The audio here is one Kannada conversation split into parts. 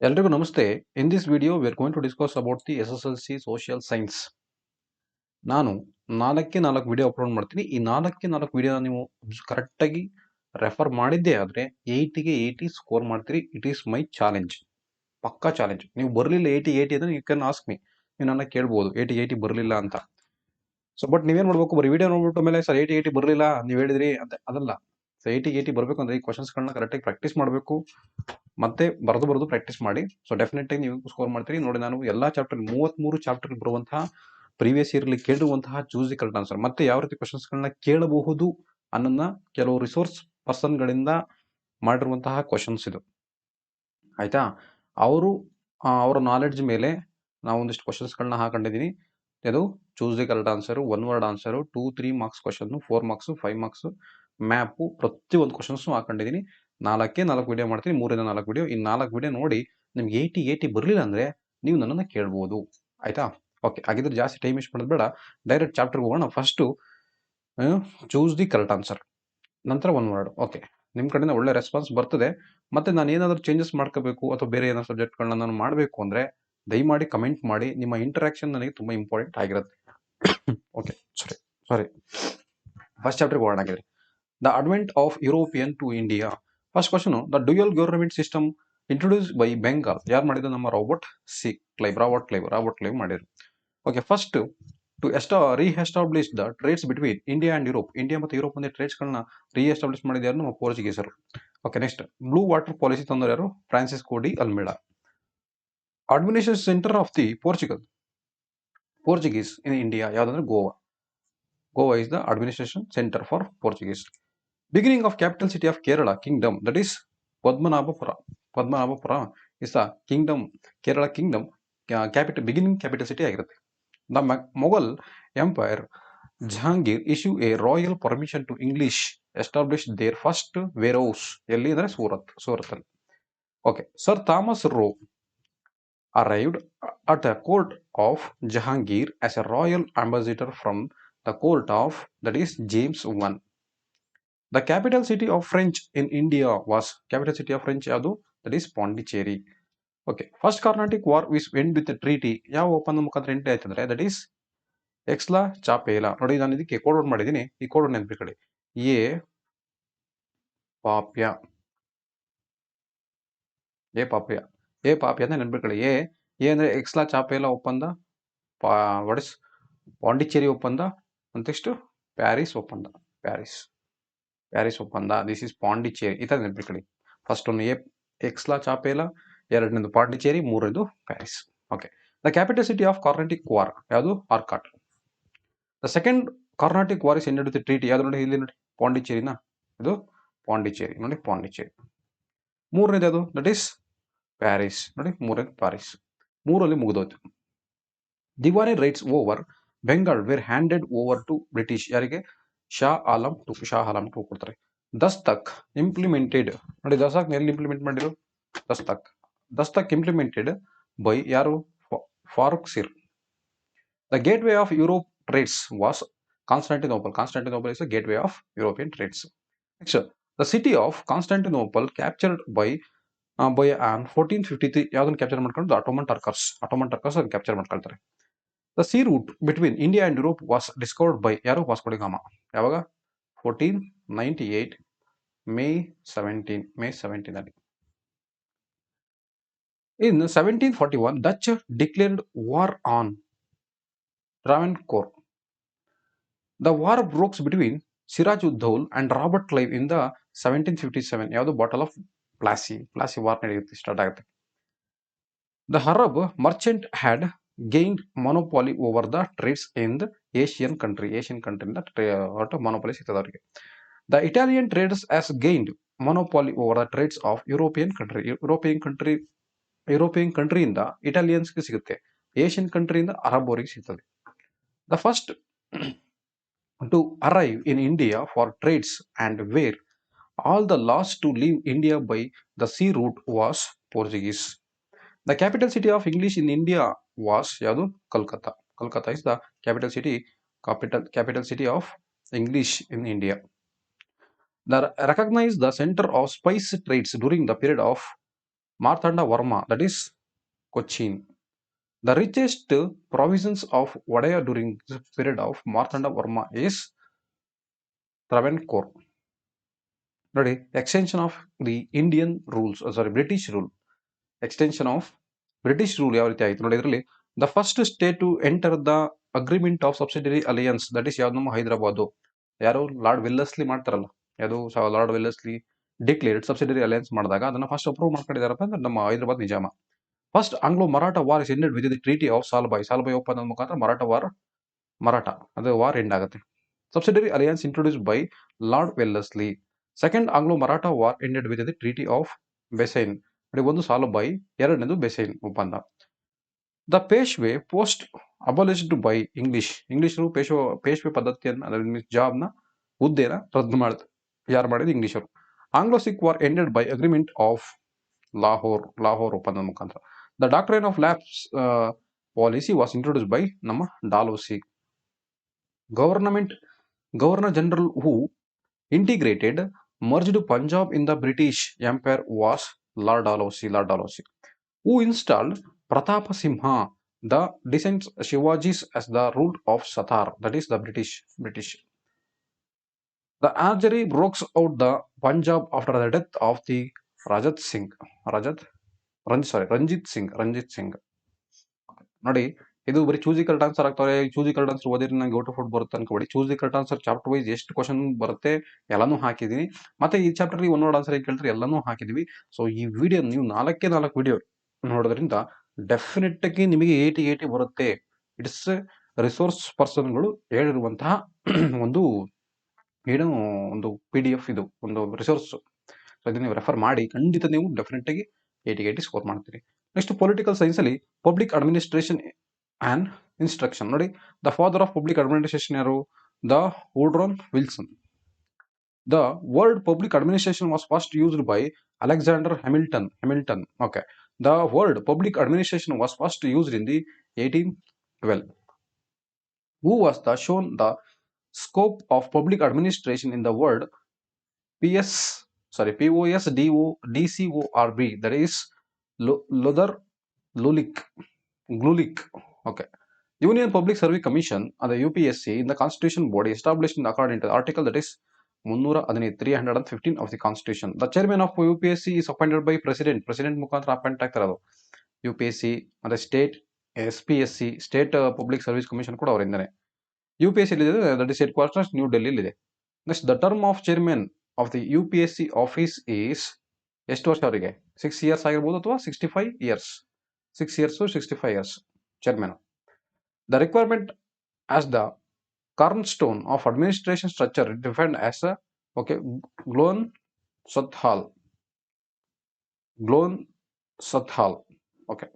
ಎಲ್ರಿಗೂ ನಮಸ್ತೆ. In this video we are going to discuss about the SSLC social science. ನಾನು 4ಕ್ಕೆ 4 ವಿಡಿಯೋ ಅಪ್ಲೋಡ್ ಮಾಡ್ತೀನಿ. ಈ 4ಕ್ಕೆ 4 ವಿಡಿಯೋನ ನೀವು ಕರೆಕ್ಟಾಗಿ ರೆಫರ್ ಮಾಡಿದ್ದೇ ಆದರೆ 80ಗೆ 80 ಸ್ಕೋರ್ ಮಾಡ್ತೀರಿ. ಇಟ್ ಈಸ್ ಮೈ ಚಾಲೆಂಜ್, ಪಕ್ಕಾ ಚಾಲೆಂಜ್. ನೀವು ಬರಲಿಲ್ಲ 80 ಅಂದರೆ ಯು ಕ್ಯಾನ್ ಆಸ್ಕ್ ಮೀ, ನೀವು ನನ್ನ ಕೇಳ್ಬೋದು 80 ಬರಲಿಲ್ಲ ಅಂತ. ಸೊ ಬಟ್ ನೀವೇನು ಮಾಡಬೇಕು, ಬರೀ ವಿಡಿಯೋ ನೋಡ್ಬಿಟ್ಟು ಮೇಲೆ ಸರ್ 80 ಬರಲಿಲ್ಲ ನೀವು ಹೇಳಿದ್ರಿ ಅಂತ ಅದಲ್ಲ. ಸೊ 80 ಬರಬೇಕು ಅಂದರೆ ಈ ಕ್ವಶನ್ಸ್ಗಳನ್ನ ಕರೆಕ್ಟಾಗಿ ಪ್ರಾಕ್ಟೀಸ್ ಮಾಡಬೇಕು, ಮತ್ತೆ ಬರೆದು ಪ್ರಾಕ್ಟೀಸ್ ಮಾಡಿ. ಸೊ ಡೆಫಿನೆಟ್ ಆಗಿ ನೀವು ಸ್ಕೋರ್ ಮಾಡ್ತೀರಿ. ನೋಡಿ, ನಾನು ಎಲ್ಲಾ ಚಾಪ್ಟರ್ 33 ಚಾಪ್ಟರ್ ಬರುವಂತಹ ಪ್ರೀವಿಯಸ್ ಇಯರ್ ಅಲ್ಲಿ ಕೇಳುವಂತಹ ಚೂಸ್ ದಿ ಕರೆಕ್ಟ್ ಆನ್ಸರ್, ಮತ್ತೆ ಯಾವ ರೀತಿ ಕ್ವಶನ್ಸ್ ಗಳನ್ನ ಕೇಳಬಹುದು ಅನ್ನೋದನ್ನ ಕೆಲವು ರಿಸೋರ್ಸ್ ಪರ್ಸನ್ ಗಳಿಂದ ಮಾಡಿರುವಂತಹ ಕ್ವಶನ್ಸ್ ಇದು. ಆಯ್ತಾ? ಅವರು ಅವರ ನಾಲೆಡ್ಜ್ ಮೇಲೆ ನಾವು ಒಂದಿಷ್ಟು ಕ್ವಶನ್ಸ್ ಗಳನ್ನ ಹಾಕೊಂಡಿದ್ದೀನಿ. ಇದು choose the correct answer, 1 word answer, 2, 3 marks question, 4 marks, 5 marks, map, ಪ್ರತಿಯೊಂದು ಕ್ವಶನ್ಸ್ ಹಾಕೊಂಡಿದ್ದೀನಿ. 4ಕ್ಕೆ 4 ವಿಡಿಯೋ ಮಾಡ್ತೀನಿ, 3ರಿಂದ 4 ವಿಡಿಯೋ. ಈ 4 ವಿಡಿಯೋ ನೋಡಿ ನಿಮ್ಗೆ 80 ಬರಲಿಲ್ಲ ಅಂದ್ರೆ ನೀವು ನನ್ನನ್ನು ಕೇಳ್ಬೋದು. ಆಯ್ತಾ? ಓಕೆ, ಹಾಗಿದ್ರೆ ಜಾಸ್ತಿ ಟೈಮ್ ವೇಸ್ಟ್ ಮಾಡೋದು ಬೇಡ, ಡೈರೆಕ್ಟ್ ಚಾಪ್ಟರ್ಗೆ ಹೋಗೋಣ. First choose the correct answer, ನಂತರ 1 ವರ್ಡ್. ಓಕೆ, ನಿಮ್ಮ ಕಡೆಯಿಂದ ಒಳ್ಳೆ ರೆಸ್ಪಾನ್ಸ್ ಬರ್ತದೆ. ಮತ್ತೆ ನಾನು ಏನಾದರೂ ಚೇಂಜಸ್ ಮಾಡ್ಕೋಬೇಕು ಅಥವಾ ಬೇರೆ ಏನಾದ್ರು ಸಬ್ಜೆಕ್ಟ್ಗಳನ್ನ ನಾನು ಮಾಡಬೇಕು ಅಂದರೆ ದಯಮಾಡಿ ಕಮೆಂಟ್ ಮಾಡಿ. ನಿಮ್ಮ ಇಂಟರಾಕ್ಷನ್ ನನಗೆ ತುಂಬ ಇಂಪಾರ್ಟೆಂಟ್ ಆಗಿರುತ್ತೆ. ಓಕೆ, ಸಾರಿ. ಫಸ್ಟ್ ಚಾಪ್ಟರ್ಗೆ ಹೋಗೋಣ ಹಾಗಿದ್ರೆ. The advent of European to India. First question, the dual government system introduce by Bengal. ಯಾರು ಮಾಡಿದ್ರು? ನಮ್ಮ ರಾಬರ್ಟ್ ಕ್ಲೈವ್ ಮಾಡಿದ್ರು. Okay, first to reestablish the trades between India and Europe. India ಮತ್ತು ಯುರೋಪ್ ಮಧ್ಯೆ ಟ್ರೇಡ್ಸ್ಗಳನ್ನ ರೀಎಸ್ಟಾಬ್ಲಿಷ್ ಮಾಡಿದ ಯಾರು? ನಮ್ಮ ಪೋರ್ಚುಗೀಸರು. Okay, next blue water policy ತಂದವರು ಯಾರು? Francisco de Almeida. Administration centre of the Portuguese in India ಯಾವ್ದಂದ್ರೆ Goa. Goa is the administration centre for Portuguese. Beginning of capital city of Kerala kingdom, that is Padmanabhapura. Padmanabhapura is the kingdom, Kerala kingdom beginning capital city ಆಗಿರುತ್ತೆ. The Mughal Empire Jahangir issue a royal permission to English establish their first warehouse. ಎಲ್ಲಿ ಅಂದರೆ ಸೂರತ್ ಅಲ್ಲಿ. Okay, sir Thomas rho arrived at the court of Jahangir as a royal ambassador from the court of, that is, James I. The capital city of French in India was, capital city of French ಯಾವುದು? That is Pondicherry. Okay, first Carnatic war was end with treaty. ಯಾವ ಒಪ್ಪಂದ ಮುಖಾಂತರ ಎಂಡ್ ಆಯ್ತಂದ್ರೆ ದಟ್ ಈಸ್ ಎಕ್ಸ್ಲಾ ಚಾಪೇಲಾ. ನೋಡಿ, ನಾನು ಇದಕ್ಕೆ ಕೋಡ್ ವರ್ಡ್ ಮಾಡಿದ್ದೀನಿ, ಈ ಕೋಡ್ ವರ್ಡ್ ನೆನಪಿಕೊಳ್ಳಿ. ಎ ಪಾಪ್ಯ ಅಂತ ನೆನಪಿಕೊಳ್ಳಿ. ಎ ಅಂದ್ರೆ ಎಕ್ಸ್ಲಾ ಚಾಪೇಲಾ ಒಪ್ಪಂದ, ವಾಟ್ ಇಸ್ ಪಾಂಡಿಚೇರಿ ಒಪ್ಪಂದ, ನೆಕ್ಸ್ಟ್ ಪ್ಯಾರಿಸ್ ಒಪ್ಪಂದ. This is Pondicherry. ಈ ತರ ನೆನಪಿಕೊಳ್ಳಿ. ಫಸ್ಟ್ ಒಂದು ಎಕ್ಸ್ಲಾ ಚಾಪೇಲಾ, ಎರಡನೇದು ಪಾಂಡಿಚೇರಿ, ಮೂರನೇದು Paris. Okay, the capital city of Carnatic war ಯಾವುದು? Arcot. The second Carnatic war is ended with treaty ಯಾವುದು? ನೋಡಿ, ಇಲ್ಲಿ ನೋಡಿ, ಪಾಂಡಿಚೇರಿನ, ಇದು ಪಾಂಡಿಚೇರಿ, ನೋಡಿ ಪಾಂಡಿಚೇರಿ. ಮೂರನೇದು ಯಾವುದು? ದಟ್ ಈಸ್ ಪ್ಯಾರಿಸ್, ನೋಡಿ ಮೂರನೇದು ಪ್ಯಾರಿಸ್. ಮೂರಲ್ಲಿ ಮುಗಿದೋಯ್ತು. Diwani rights over Bengal were handed over to British. ಯಾರಿಗೆ? ಶಾ ಆಲಂ ಟು ಕೊಡ್ತಾರೆ. ದಸ್ತಕ್ ಇಂಪ್ಲಿಮೆಂಟೆಡ್. ನೋಡಿ, ದಸ್ತಕ್ ಎಲ್ಲಿ ಇಂಪ್ಲಿಮೆಂಟ್ ಮಾಡಿದ್ರು? ದಸ್ತಕ್ ಇಂಪ್ಲಿಮೆಂಟೆಡ್ ಬೈ ಯಾರು? Farrukh Siyar. The gateway of Europe trades was Constantinople. Constantinople is the gateway of European trades. Next, the city of Constantinople captured by on 1453. ಯಾವ್ದನ್ನು ಕ್ಯಾಪ್ಚರ್ ಮಾಡ್ಕೊಂಡು? ಆಟೋಮನ್ ಟರ್ಕರ್ಸ್ ಅದನ್ನು ಕ್ಯಾಪ್ಚರ್ ಮಾಡ್ಕೊಳ್ತಾರೆ. The sea route between India and Europe was discovered by ಯಾರು? Vasco D gamma. ಯಾವಾಗ? 1498 ಮೇ 17 ಅಲ್ಲಿ. In 1741, Dutch declared war on Travancore. The war broke between Siraj Uddaulah and Robert Clive in the 1757. ಯಾವುದು? ಬಾಟಲ್ ಆಫ್ ಪ್ಲಾಸಿ ವಾರ್ ನಡೆಯುತ್ತೆ, ಸ್ಟಾರ್ಟ್ ಆಗುತ್ತೆ. The Arab merchant had gained monopoly over the trades in the Asian country ಇಂದ monopoly ಸಿಗ್ತದೆ ಅವರಿಗೆ. The Italian traders has gained monopoly over the trades of European ಕಂಟ್ರಿಯಿಂದ ಇಟಾಲಿಯನ್ಸ್ಗೆ ಸಿಗುತ್ತೆ, ಏಷ್ಯನ್ ಕಂಟ್ರಿಯಿಂದ ಅರಬ್ ಅವರಿಗೆ ಸಿಗ್ತದೆ. The first to arrive in India for trades and were all the last to leave India by the sea route was Portuguese. The capital city of English in India was ಯಾವುದು? Calcutta is the capital city of English in India. The recognise the centre of spice trades during the period of Marthanda Varma, that is Cochin. The richest provinces of Vadaya during this period of Marthanda Varma is Travancore. ನೋಡಿ, extension of the Indian rules, British rule. Extension of British rule ಯಾವ ರೀತಿ ಆಯಿತು ನೋಡಿ. ಇದರಲ್ಲಿ the first state to enter the agreement of subsidiary alliance, that is ಯಾವ್ದು, ನಮ್ಮ ಹೈದರಾಬಾದ್. ಯಾರು, ಲಾರ್ಡ್ ವೆಲ್ಲಸ್ಲಿ ಮಾಡ್ತಾರಲ್ಲ, ಯಾವುದು Lord Wellesley declared subsidiary alliance ಮಾಡಿದಾಗ ಅದನ್ನ ಫಸ್ಟ್ ಅಪ್ರೂವ್ ಮಾಡ್ಕೊಂಡಿದ್ದಾರಪ್ಪ ಅಂದ್ರೆ ನಮ್ಮ ಹೈದರಾಬಾದ್ ನಿಜಾಮ. First Anglo Maratha war is ended with the treaty of Salbai. Salbai ಒಪ್ಪಂದದ ಮುಖಾಂತರ ಮರಾಠ ಅದು ವಾರ್ ಎಂಡ್ ಆಗುತ್ತೆ. Subsidiary alliance introduced by Lord Wellesley. Second Anglo Maratha war ended with the treaty of Bassein. ಒಂದು ಸಾಲ್ಬಾಯ್, ಎರಡನೇದು ಬೆಸೈನ್ ಒಪ್ಪಂದ. The Peshwa post abolished by ಇಂಗ್ಲಿಷರು ಪೇಶ್ವೆ ಪದ್ಧತಿಯನ್ನು ಜಾಬ್ನ ಹುದ್ದೆನ ರದ್ದು ಮಾಡಿದ್ರು. ಯಾರು ಮಾಡಿದ್ರು? ಇಂಗ್ಲಿಷರು. Anglo Sikh war ended by agreement of Lahore ಒಪ್ಪಂದದ ಮುಖಾಂತರ. The doctrine of lapse policy was introduced by ನಮ್ಮ Dalhousie. Governor general who integrated merged Punjab in the British Empire was Lord Dalhousie. Who installed Pratapa Simha, the descendants Shivajis, as the ruler of Satar, that is the British. The archery broke out the Punjab after the death of the Ranjit Singh. ನೋಡಿ, ಇದು ಬರೀ ಚೂಸಿ ಕರೆಕ್ಟ್ ಆನ್ಸರ್ ಆಗ್ತಾರೆ. ಚೂಸಿ ಕರೆಕ್ಟ್ ಆನ್ಸರ್ ಓದಿದ್ರೆ ನಂಗೆ ಔಟ್ ಆಫ್ ಔಟ್ ಬರುತ್ತೆ ಅನ್ಕೋಬೇಡಿ. Choose correct answer chapter wise ಎಷ್ಟು ಕ್ವಶನ್ ಬರುತ್ತೆ ಎಲ್ಲಾನು ಹಾಕಿದೀನಿ. ಮತ್ತೆ ಈ ಚಾಪ್ಟರ್ ಒನ್ ವರ್ಡ್ ಆನ್ಸರ್ ಕೇಳ್ತಾರೆ ಎಲ್ಲಾನು ಹಾಕಿದೀವಿ. ಸೊ ಈ ವಿಡಿಯೋ ನೀವು 4 ವಿಡಿಯೋ ನೋಡೋದ್ರಿಂದ ಡೆಫಿನೆಟ್ ಆಗಿ ನಿಮಗೆ 80 ಬರುತ್ತೆ. ಇಟ್ಸ್ ರಿಸೋರ್ಸ್ ಪರ್ಸನ್ಗಳು ಹೇಳಿರುವಂತಹ ಒಂದು PDF, ಇದು ಒಂದು ರಿಸೋರ್ಸ್. ಸೊ ಇದನ್ನ ನೀವು ರೆಫರ್ ಮಾಡಿ ಖಂಡಿತ ನೀವು ಡೆಫಿನೆಟ್ ಆಗಿ 80 ಸ್ಕೋರ್ ಮಾಡ್ತೀರಿ. ನೆಕ್ಸ್ಟ್ ಪೊಲಿಟಿಕಲ್ ಸೈನ್ಸ್ ಅಲ್ಲಿ ಪಬ್ಲಿಕ್ ಅಡ್ಮಿನಿಸ್ಟ್ರೇಷನ್ and instruction. ನೋಡಿ, the father of public administration ಯಾರು? The Woodrow Wilson. The word public administration was first used by Alexander Hamilton. Okay. The word public administration was first used in the 1812. Who was shown the scope of public administration in the word POSDCORB, that is Lothar Glulik. Okay. Union Public Service Commission, and the UPSC, in the Constitution body established according to the article, that is 315 of the Constitution. The chairman of UPSC is appointed by President ಮುಖಾಂತರ ಅಪಾಯಿಂಟ್ ಆಗ್ತಾರೆ. ಅದು UPSC ಅಂದ್ರೆ state SPSC, state public service commission ಕೂಡ ಅವರಿಂದಾನೆ. UPSC ಇದೆ, that is headquarters New Delhi ಇದೆ. Next, the term of chairman of the UPSC office is ಎಷ್ಟು ವರ್ಷ ಅವರಿಗೆ? 6 years ಆಗಿರ್ಬೋದು ಅಥವಾ 65 years. 6 years to 65 years chairman. The requirement as the cornerstone of administration structure defined as Glon Sathal. Okay.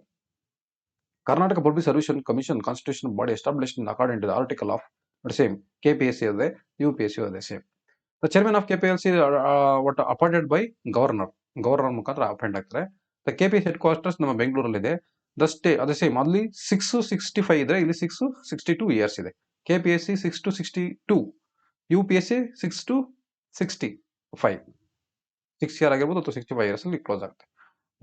Karnataka Public Service Commission Constitution body established according to the article of the same KPSC or the UPSC or the same. The chairman of KPLC appointed by governor ಮುಖಾಂತರ ಅಪಾಯಿಂಟ್ ಆಗ್ತಾರೆ. The KPSC headquarters ನಮ್ಮ ಬೆಂಗಳೂರಲ್ಲಿ ಇದೆ. ದ ಸ್ಟೇ ಅದೇ ಸೇಮ್, ಅಲ್ಲಿ 665 ಇದ್ರೆ ಇಲ್ಲಿ 662 years ಇದೆ. KPSC 6 to 62, UPSC 6 to 65, 6 year ಆಗಿರ್ಬೋದು ಅಥವಾ 65 years ಅಲ್ಲಿ ಕ್ಲೋಸ್ ಆಗುತ್ತೆ.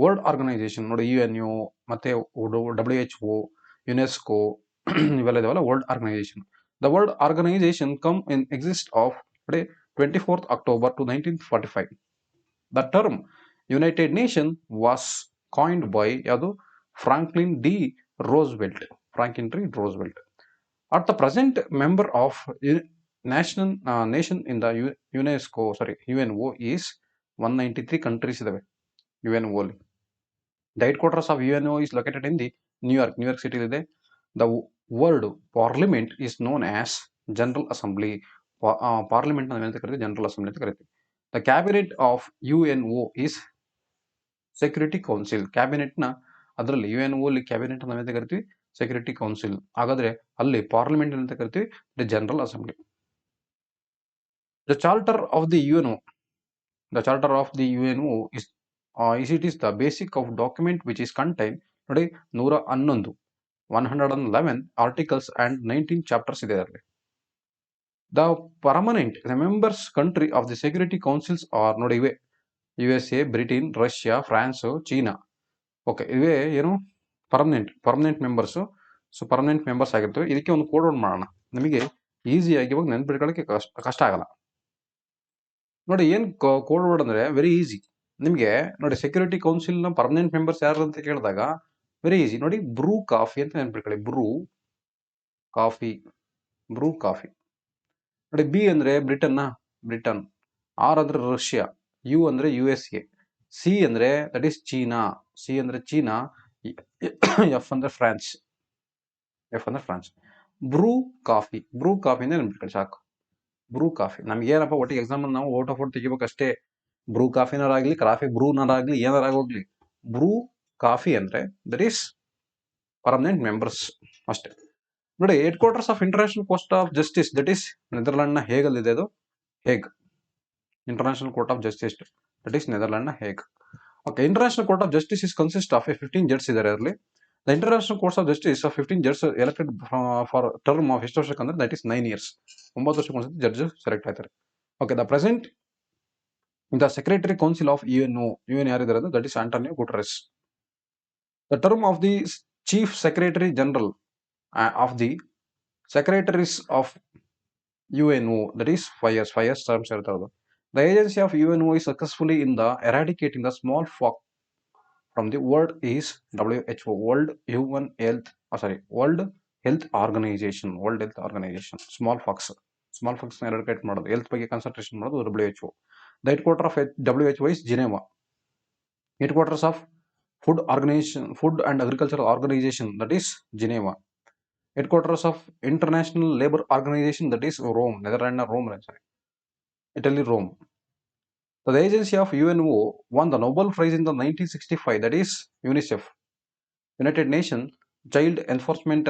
ವರ್ಲ್ಡ್ ಆರ್ಗನೈಸೇಷನ್ ನೋಡಿ, UNO ಮತ್ತೆ WHO, ಯುನೆಸ್ಕೋ ಇವೆಲ್ಲ ಇದಾವಲ್ಲ world organisation. The world organisation come in exist of 24th October to 1945. The term United Nation was coined by ಯಾವುದು? Franklin D. Roosevelt. At the present, member of nation in the UNO is 193 countries ಇದಾವೆ UNO ಅಲ್ಲಿ. The headquarters of UNO is located in the New York City ಇದೆ. The word parliament is known as General Assembly. Parliament ಅಂತ ಕರೀತೀವಿ, General Assembly ಅಂತ ಕರೀತೀವಿ. The cabinet of UNO is Security Council. Cabinet ನ ಅದರಲ್ಲಿ UNO ಅಲ್ಲಿ ಕ್ಯಾಬಿನೆಟ್ ಅಂತ ಕರಿತೀವಿ, ಸೆಕ್ಯೂರಿಟಿ ಕೌನ್ಸಿಲ್. ಹಾಗಾದ್ರೆ ಅಲ್ಲಿ ಪಾರ್ಲಿಮೆಂಟ್ ಅಂತ ಕರಿತೀವಿ, the general assembly. The charter of the UNO is it is the basic of document which is contained ನೋಡಿ 111 articles and 19 chapters ಇದೆ ಅದರಲ್ಲಿ. The permanent members country of the security councils are ನೋಡಿ ಇವೆ: USA, Britain, Russia, France, China. Okay, ಇವೇ ಏನು permanent members. So permanent members ಆಗಿರ್ತವೆ. ಇದಕ್ಕೆ ಒಂದು ಕೋಡ್ ವರ್ಡ್ ಮಾಡೋಣ, ನಿಮಗೆ ಈಸಿಯಾಗಿ ಇವಾಗ ನೆನ್ಪಿಟ್ಕೊಳ್ಳೋಕ್ಕೆ ಕಷ್ಟ ಆಗಲ್ಲ. ನೋಡಿ, ಏನು ಕೋಡ್ ವರ್ಡ್ ಅಂದರೆ ವೆರಿ ಈಸಿ ನಿಮಗೆ. ನೋಡಿ, ಸೆಕ್ಯೂರಿಟಿ ಕೌನ್ಸಿಲ್ನ ಪರ್ಮನೆಂಟ್ ಮೆಂಬರ್ಸ್ ಯಾರು ಅಂತ ಕೇಳಿದಾಗ ವೆರಿ ಈಸಿ. ನೋಡಿ, ಬ್ರೂ ಕಾಫಿ ಅಂತ ನೆನ್ಪಿಟ್ಕೊಳ್ಳಿ. Bru coffee. ನೋಡಿ, ಬಿ ಅಂದರೆ ಬ್ರಿಟನ್, ಆರ್ ಅಂದರೆ ರಷ್ಯಾ, ಯು ಅಂದರೆ USA, ಸಿ ಅಂದರೆ ದಟ್ ಈಸ್ ಚೀನಾ, ಎಫ್ ಅಂದರೆ ಫ್ರಾನ್ಸ್. ಬ್ರೂ ಕಾಫಿ ಅಂದ್ರೆ ನೆನ್ಪಿಟ್ಕೊಳ್ಳಿ ಸಾಕು. ಬ್ರೂ ಕಾಫಿ ನಮ್ಗೇನಪ್ಪ, ಒಟ್ಟಿಗೆ ಎಕ್ಸಾಮ್ ನಾವು ಔಟ್ ಆಫ್ ಔಟ್ ತೆಗಿಬೇಕಷ್ಟೇ. ಬ್ರೂ ಕಾಫಿನಾರಾಗ್ಲಿ, ಕಾಫಿ ಬ್ರೂನಾರಾಗ್ಲಿ, ಏನಾರಾಗೋಗ್ಲಿ, ಬ್ರೂ ಕಾಫಿ ಅಂದ್ರೆ ದಟ್ ಈಸ್ ಪರ್ಮನೆಂಟ್ ಮೆಂಬರ್ಸ್ ಅಷ್ಟೇ. ನೋಡಿ, headquarters of international court of justice that is ನೆದರ್ಲ್ಯಾಂಡ್ನ ಹೇಗಲ್ಲಿದೆ. ಅದು Hague. International court of justice that is ನೆದರ್ಲ್ಯಾಂಡ್ನ ಹೇಗ್. Okay, international court of justice is consist of 15 judge ಇದ್ದಾರೆ ಅದರಲ್ಲಿ. The international courts of justice of 15 judge elected for term of ಎಷ್ಟು ವರ್ಷಕ್ಕೆ ಅಂದ್ರೆ ದಟ್ ಈಸ್ 9 years. 9 ವರ್ಷಕ್ಕೆ ಒಂದ್ಸತಿ ಜಡ್ಜ್ ಸೆಲೆಕ್ಟ್ ಆಯ್ತಾರೆ. Okay, the present the secretary council of UN ಯಾರಿದ್ದಾರೆ ಅಂದ್ರೆ that is Antonio Guterres. The term of the chief secretary general of the secretaries of UNO that is 5 years. 5 years terms ಇರ್ತದೆ. The agency of UNO is successfully in the eradicating the smallpox from the world is WHO, World Health Organization. smallpox eradicate ಮಾಡೋದು, ಹೆಲ್ತ್ ಬಗ್ಗೆ ಕಾನ್ಸಂಟ್ರೇಷನ್ ಮಾಡೋದು WHO. The headquarters of WHO is Geneva. Headquarters of Food and Agricultural Organization that is Geneva. Headquarters of International Labour Organization that is Rome, Italy, Rome. The agency of UNO won the Nobel Prize in the 1965 that is UNICEF, United Nations Child Enforcement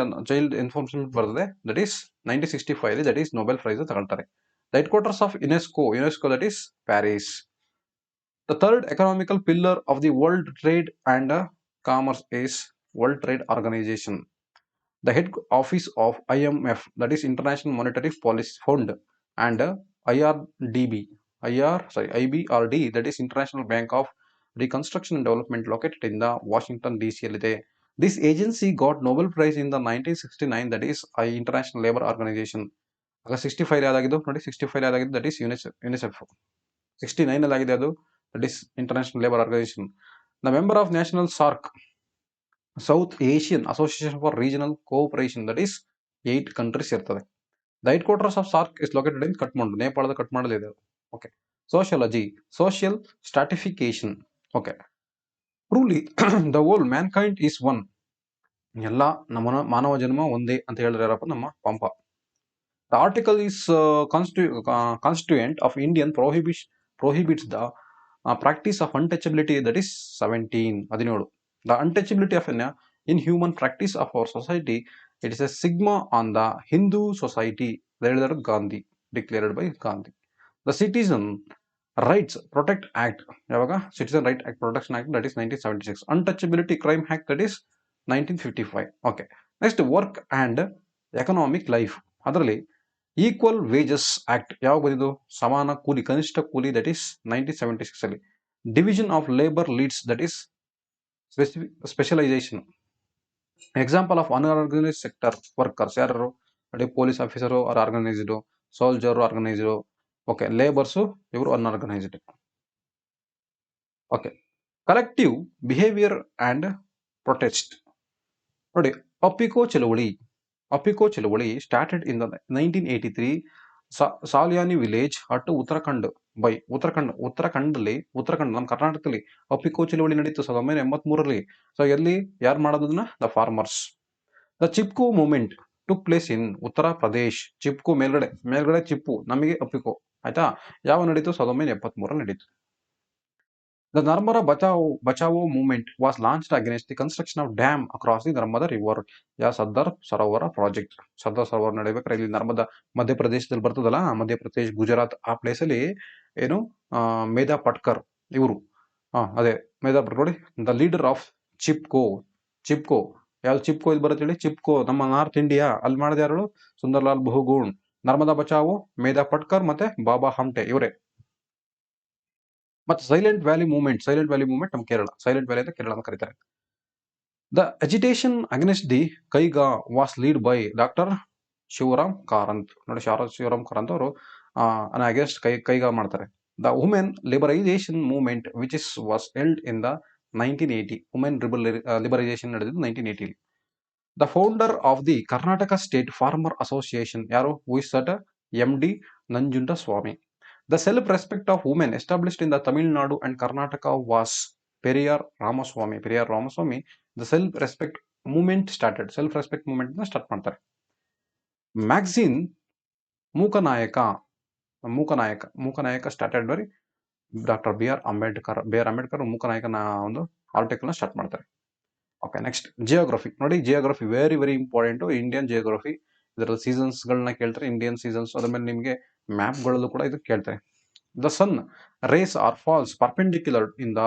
ಬರ್ತದೆ that is 1965 that is Nobel Prize ತಗೊಳ್ತಾರೆ. The headquarters of UNESCO that is Paris. The third economical pillar of the World Trade and Commerce is World Trade Organization. The head office of IMF that is International Monetary Policy Fund and IBRD that is International Bank of Reconstruction and Development located in the Washington DC alide. This agency got Nobel Prize in the 1969 that is International Labour Organization. ಆಗ 65 ಯಾವ್ದಾಗಿದ್ದು ನೋಡಿ, 65 ಯಾವ್ದಾಗಿದ್ದು ದಟ್ ಈಸ್ UNICEF. 69 ಅಲ್ಲಿ ಆಗಿದೆ ಅದು that is International Labour Organisation. The member of national SAARC South Asian Association for Regional Cooperation that is 8 countries ಇರ್ತದೆ. The headquarters of SAARC is located in Kathmandu, ನೇಪಾಳದ ಕಠ್ಮಂಡಲ್ಲಿ ಇದೆ. Okay, sociology, social stratification. Okay, truly the whole mankind is one. ಎಲ್ಲ ನಮ್ಮ ಮಾನವ ಜನ್ಮ ಒಂದೇ ಅಂತ ಹೇಳಿದ್ರೆ ಯಾರಪ್ಪ, ನಮ್ಮ Pampa. The article is constituent of Indian prohibits the practice of untouchability that is 17. The untouchability of an inhuman practice of our society, it is a stigma on the Hindu society, Gandhi, declared by Gandhi. The Citizen Rights Protect Act, Citizen Right Act Protection Act that is 1976. Untouchability Crime Act that is 1955. Okay, next Work and Economic Life, ಅದರಲ್ಲಿ ಈಕ್ವಲ್ ವೇಜಸ್ ಆಕ್ಟ್ ಯಾವಾಗ ಬಂದಿದ್ದು, ಸಮಾನ ಕೂಲಿ, ಕನಿಷ್ಠ ಕೂಲಿ ದಟ್ ಈಸ್ 1976 ಅಲ್ಲಿ. Division of labour leads that is specialisation. Example of unorganised sector workers ಯಾರು, ನೋಡಿ, ಪೊಲೀಸ್ ಆಫೀಸರು ಅವ್ರು organised, soldier organised. Okay, labours ಇವರು unorganised. Okay, collective behaviour and protest. ನೋಡಿ, ಅಪ್ಪಿಕೋ ಚಳುವಳಿ started in the 1983 Salyani village at Uttarakhand ಉತ್ತರಾಖಂಡಲ್ಲಿ ನಮ್ಮ ಕರ್ನಾಟಕದಲ್ಲಿ ಅಪ್ಪಿಕೋ ಚಳುವಳಿ ನಡೀತು 1983ರಲ್ಲಿ. ಸೊ ಎಲ್ಲಿ ಯಾರು ಮಾಡೋದನ್ನ, the farmers. The Chipko movement took place in Uttar Pradesh. Chipko ಮೇಲ್ಗಡೆ ಚಿಪ್ಪು, ನಮಗೆ ಅಪ್ಪಿಕೋ, ಆಯ್ತಾ. ಯಾವ ನಡೀತು, 1973ರಲ್ಲಿ ನಡೀತು. The Narmada Bachao movement was launched against the construction of dam across the Narmada river. Sardar Sarovar project. Sardar Sarovar ನಡೀಬೇಕಾದ್ರೆ ಇಲ್ಲಿ ನರ್ಮದಾ ಮಧ್ಯಪ್ರದೇಶದಲ್ಲಿ ಬರ್ತದಲ್ಲ, ಮಧ್ಯಪ್ರದೇಶ್, ಗುಜರಾತ್ ಆ ಪ್ಲೇಸಲ್ಲಿ ಏನು ಮೇಧಾ ಪಟ್ಕರ್ ಇವರು, ಅದೇ ಮೇಧಾ ಪಟ್ಕರ್. ನೋಡಿ, ದ ಲೀಡರ್ ಆಫ್ ಚಿಪ್ಕೋ ಯಾವ್ದು ಚಿಪ್ಕೋ ಇಲ್ಲಿ ಬರುತ್ತೆ ಹೇಳಿ, ಚಿಪ್ಕೋ ನಮ್ಮ ನಾರ್ತ್ ಇಂಡಿಯಾ ಅಲ್ಲಿ ಮಾಡಿದ ಯಾರು, ಸುಂದರ್ಲಾಲ್ ಬಹುಗುಣ್. ನರ್ಮದಾ ಬಚಾವೋ ಮೇಧಾ ಪಟ್ಕರ್ ಮತ್ತೆ ಬಾಬಾ ಹಮ್ಟೆ ಇವರೇ. ಮತ್ತೆ ಸೈಲೆಂಟ್ ವ್ಯಾಲಿ ಮೂವ್ಮೆಂಟ್ ನಮ್ಮ ಕೇರಳ, ಸೈಲೆಂಟ್ ವ್ಯಾಲಿ ಅಂತ ಕೇರಳ ಕರೀತಾರೆ. The agitation against the Kaiga was led by Dr. Shivaram Karanth. ನೋಡಿ, ಶಿವರಾಮ್ ಕಾರಂತ್ ಅವರು ಅಗೇನ್ಸ್ಟ್ ಕೈಗಾ ಮಾಡ್ತಾರೆ. The women liberalisation movement which was held in the 1980. Women liberalisation ನಡೆದಿದ್ದು 1980. The founder of the Karnataka state farmer association ಯಾರು? Who is that? MD Nanjundaswamy. The self respect of women established in the Tamil Nadu and Karnataka was Periyar Ramaswamy. The self respect movement started. Self respect movement start ಮಾಡ್ತಾರೆ. Magazine Mooknayak started by doctor BR Ambedkar ಮೂಕನಾಯಕನ ಒಂದು ಆರ್ಟಿಕಲ್ನ ಸ್ಟಾರ್ಟ್ ಮಾಡ್ತಾರೆ. Okay, next geography. ನೋಡಿ, geography very very important. Indian geography, ಇದರಲ್ಲಿ ಸೀಸನ್ಸ್ಗಳನ್ನ ಕೇಳ್ತಾರೆ, ಇಂಡಿಯನ್ ಸೀಸನ್ಸ್. ಅದ್ರ ಮೇಲೆ ನಿಮಗೆ ಮ್ಯಾಪ್ಗಳಲ್ಲೂ ಕೂಡ ಇದು ಕೇಳ್ತಾರೆ. The sun rays are falls perpendicular in the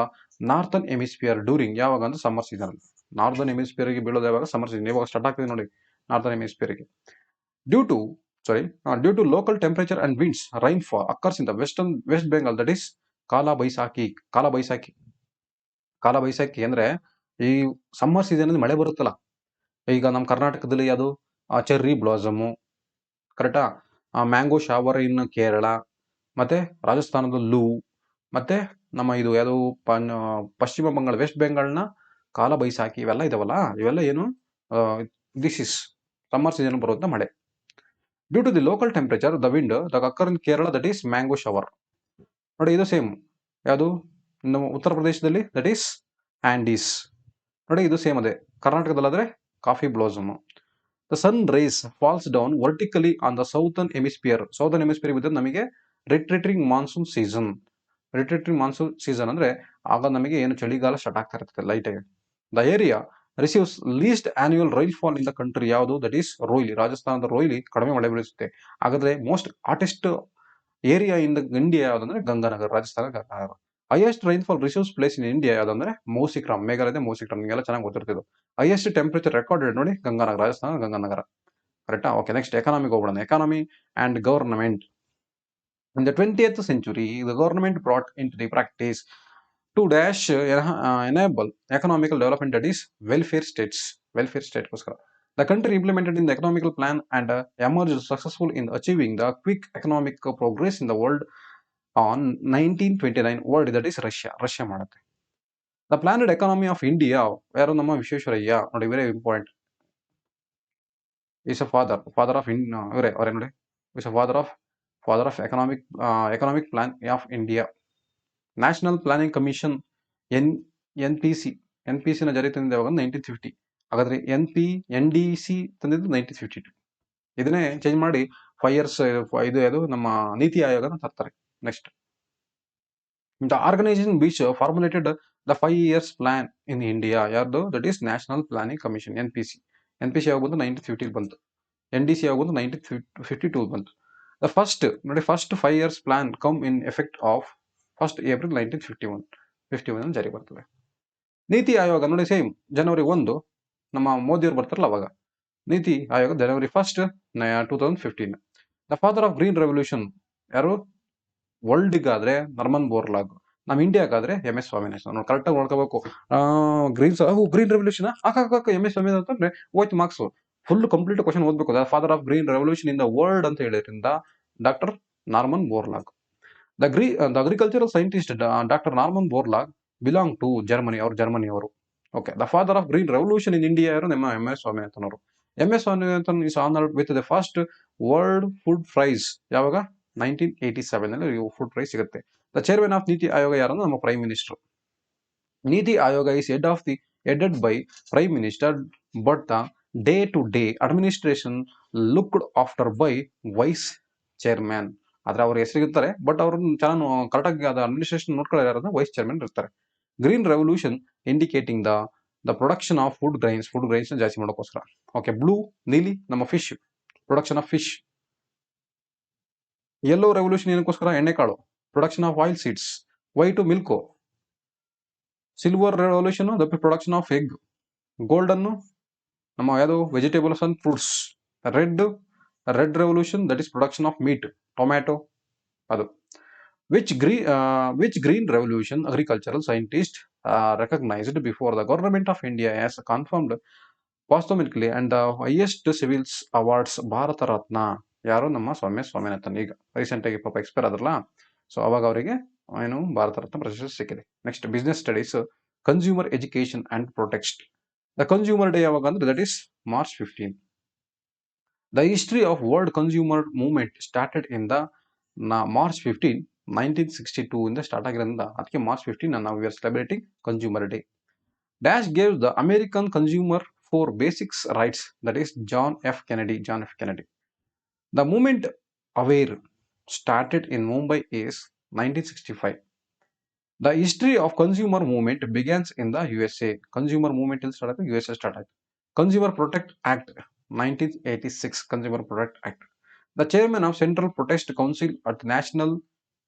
northern hemisphere during, ಯಾವಾಗ ಅಂದ್ರೆ ಸಮ್ಮರ್ ಸೀಸನ್. ನಾರ್ದನ್ ಹೆಮಿಸ್ಫಿಯರ್ಗೆ ಬೀಳೋದು ಯಾವಾಗ? Summer season. ಇವಾಗ ಸ್ಟಾರ್ಟ್ ಆಗ್ತದೆ ನೋಡಿ northern ಹೆಮಿಸ್ಫಿಯರ್ಗೆ. Due to local temperature and winds, rainfall occurs in the West Bengal, that is ಕಾಲ ಬೈಸಾಖಿ ಅಂದ್ರೆ ಈ ಸಮ್ಮರ್ ಸೀಸನ್ ಅಲ್ಲಿ ಮಳೆ ಬರುತ್ತಲ್ಲ. ಈಗ ನಮ್ಮ ಕರ್ನಾಟಕದಲ್ಲಿ ಅದು ಚೆರ್ರಿ ಬ್ಲಾಸಮು, ಕರೆಕ್ಟಾ? ಮ್ಯಾಂಗೋ ಶಾವರ್ ಇನ್ ಕೇರಳ, ಮತ್ತೆ ರಾಜಸ್ಥಾನದ ಲೂ, ಮತ್ತೆ ನಮ್ಮ ಇದು ಯಾವುದು ಪಶ್ಚಿಮ ಬಂಗಾಳ, ವೆಸ್ಟ್ ಬೆಂಗಾಲ್ನ ಕಾಲ ಬೈಸಾಖಿ, ಇವೆಲ್ಲ ಇದಾವಲ್ಲ, ಇವೆಲ್ಲ ಏನು? ದಿಸ್ ಇಸ್ ಸಮ್ಮರ್ ಸೀಸನ್ ಬರುವಂತ ಮಳೆ. Due to the local temperature the wind the occur in Kerala, that is mango shower. ನೋಡಿ, ಇದು ಸೇಮ್. ಯಾವುದು? ನಮ್ಮ ಉತ್ತರ ಪ್ರದೇಶದಲ್ಲಿ ದಟ್ ಈಸ್ ಆಂಡೀಸ್. ನೋಡಿ, ಇದು ಸೇಮ್ ಅದೇ. ಕರ್ನಾಟಕದಲ್ಲಾದ್ರೆ coffee blossom. The sun rays falls down vertically on the southern hemisphere with ನಮಗೆ ರಿಟ್ರೀಟಿಂಗ್ ಮಾನ್ಸೂನ್ ಸೀಸನ್ ಅಂದ್ರೆ ಆಗ ನಮಗೆ ಏನು ಚಳಿಗಾಲ ಸ್ಟಾರ್ಟ್ ಆಗ್ತಾ ಇರ್ತದೆ ಲೈಟಾಗಿ. The area receives least annual rainfall in the country ಯಾವುದು? That is Royli. ರಾಜಸ್ಥಾನದ ರೋಯ್ಲಿ ಕಡಿಮೆ ಮಳೆ ಬೀಳಿಸುತ್ತೆ. ಹಾಗಾದ್ರೆ most hottest area in the India ಯಾವ್ದಂದ್ರೆ Ganganagar, Rajasthan Ganganagar. Highest rainfall receives place in India ಯಾವ್ದಂದ್ರೆ ಮೌಸಿಕ್ರಾಮ್, ಮೇಘಾಲಯದ ಮೌಸಿಕ್ರಾಮ್. ನಿಮಗೆಲ್ಲ ಚೆನ್ನಾಗಿ ಗೊತ್ತಿರ್ತಿದ್ದು. ಹೈಯೆಸ್ಟ್ ಟೆಂಪರೇಚರ್ ರೆಕಾರ್ಡೆಡ್ ನೋಡಿ ಗಂಗಾನಗರ, ರಾಜಸ್ಥಾನ ಗಂಗಾನಗರ. ಕರೆಕ್ಟಾ? ಓಕೆ, ನೆಕ್ಸ್ಟ್ ಎಕಾನಮಿಗೆ ಹೋಗೋಣ. Economy and government. In the 20th century, the government brought into the practice to enable economical development, that is welfare state. The country implemented in the economical plan and emerged successful in achieving the quick economic progress in the world on 1929 world, that is Russia ಮಾಡುತ್ತೆ. The planned economy of India, ಯಾರು? ನಮ್ಮ ವಿಶ್ವೇಶ್ವರಯ್ಯ. ನೋಡಿ, very important. is a father of ಅವರೇ ನೋಡಿ, is a father of economic plan of India. National planning commission NPC ನ ಜಾರಿ ತಂದಿದ್ದು ಯಾವಾಗ? 1950. ಹಾಗಾದ್ರೆ NDC ತಂದಿದ್ದು 1952. ಇದನ್ನೇ ಚೇಂಜ್ ಮಾಡಿ 5 years ಇದು ಯಾವುದು ನಮ್ಮ ನೀತಿ ಆಯೋಗನ ತರ್ತಾರೆ. Next, the organisation which formulated the 5 years plan in India ಯಾರ್ದು? That is national planning commission, NPC ಯಾವಾಗ ಬಂತು? 1950 ಬಂತು. NDC ಯಾವಾಗ ಬಂತು? 1952 ಬಂತು. The first 5 years plan come in effect of 1st April 1951 ಜಾರಿ ಬರ್ತದೆ. ನೀತಿ ಆಯೋಗ ನೋಡಿ, ಸೇಮ್ ಜನವರಿ 1 ನಮ್ಮ ಮೋದಿಯವರು ಬರ್ತಾರಲ್ಲ ಅವಾಗ. ನೀತಿ ಆಯೋಗ ಜನವರಿ 1st 2015. The father of green revolution ಯಾರು? ವರ್ಲ್ಡ್ಗಾದ್ರೆ ನರ್ಮನ್ ಬೋರ್ಲಾಗ್, ನಮ್ಮ ಇಂಡಿಯಾಗಾದ್ರೆ MS ಸ್ವಾಮಿನಾಥನ್. ನಾವು ಕರೆಕ್ಟಾಗಿ ನೋಡ್ಕೋಬೇಕು. ಗ್ರೀನ್ ರೆವಲ್ಯೂಷನ್ MS ಸ್ವಾಮಿನಾಥನ್ ಅಂತಂದ್ರೆ ಹೋಯ್ತು ಮಾರ್ಕ್ಸ್. ಫುಲ್ ಕಂಪ್ಲೀಟ್ ಕ್ವಶನ್ ಓದ್ಬೇಕು. The father of green revolution in the world ಅಂತ ಹೇಳಿದ್ರಿಂದ doctor Norman Borlaug. The agricultural scientist Dr. Norman Borlaug belong to Germany, ಜರ್ಮನಿಯವರು. Okay, the father of green revolution in India ಯಾರು? ನಮ್ಮ MS ಸ್ವಾಮಿನಾಥನ್ ಅವರು. MS Swaminathan is honoured with the first world food prize ಯಾವಾಗ? 1987 ನಲ್ಲಿ ಫುಡ್ ಪ್ರೈಸ್ ಸಿಗುತ್ತೆ. The chairman of Niti Aayog ಯಾರು? ನಮ್ಮ ಪ್ರೈಮ್ ಮಿನಿಸ್ಟರ್. ನೀತಿ Aayog is headed by prime minister, but the day to day administration looked after by vice chairman. ಆದ್ರೆ ಅವ್ರ ಹೆಸರಿಗಿರ್ತಾರೆ, ಬಟ್ ಅವ್ರು ಚೆನ್ನಾಗಿ ಕರೆಕ್ಟಾಗಿ ಅದ ಅಡ್ಮಿನಿಸ್ಟ್ರೇಷನ್ ನೋಡ್ಕೊಳ್ಳೋ ಯಾರು? ವೈಸ್ ಚೇರ್ಮನ್ ಇರ್ತಾರೆ. Green revolution indicating the production of food grains ಜಾಸ್ತಿ ಮಾಡೋಕ್ಕೋಸ್ಕರ. ಓಕೆ, ಬ್ಲೂ ನೀಲಿ ನಮ್ಮ fish, production of fish. Yellow revolution ಏನಕ್ಕೋಸ್ಕರ? ಎಣ್ಣೆಕಾಳು, production of oil seeds. White milk. Silver revolution the production of egg. Golden ನಮ್ಮ ಯಾವುದು? Vegetables and fruits. Red revolution that is production of meat, tomato ಅದು. Which green revolution agricultural scientist recognized before the government of India as confirmed posthumously and the highest civil awards Bharat Ratna. ಯಾರು? ನಮ್ಮ ಸೌಮ್ಯ ಸ್ವಾಮಿನಾಥನ್. ಈಗ ರೀಸೆಂಟ್ ಆಗಿ ಪಾಪ ಎಕ್ಸ್ಪೈರ್ ಆದ್ರಲ್ಲ, ಸೊ ಅವಾಗ ಅವರಿಗೆ ಏನು ಭಾರತ ರತ್ನ ಪ್ರಶಸ್ತಿ ಸಿಕ್ಕಿದೆ. Next business studies, consumer education and protect. The consumer day ಯಾವಾಗ ಅಂದ್ರೆ that is March 15. The history of world consumer movement started in the March 15, 1962 ಇಂದ ಸ್ಟಾರ್ಟ್ ಆಗಿರೋದ್ರಿಂದ ಅದಕ್ಕೆ March 15 ನಾವು we are celebrating Consumer Day. Dash gave the American consumer four basic rights, that is John F. Kennedy. The movement aware started in Mumbai is 1965. The history of consumer movement begins in the USA. Consumer movement ಇಲ್ಲಿ ಸ್ಟಾರ್ಟ್ ಆಯ್ತು, USA ಸ್ಟಾರ್ಟ್ ಆಯ್ತು. Consumer Protect Act 1986. Consumer Protect Act. The chairman of Central Protest Council at national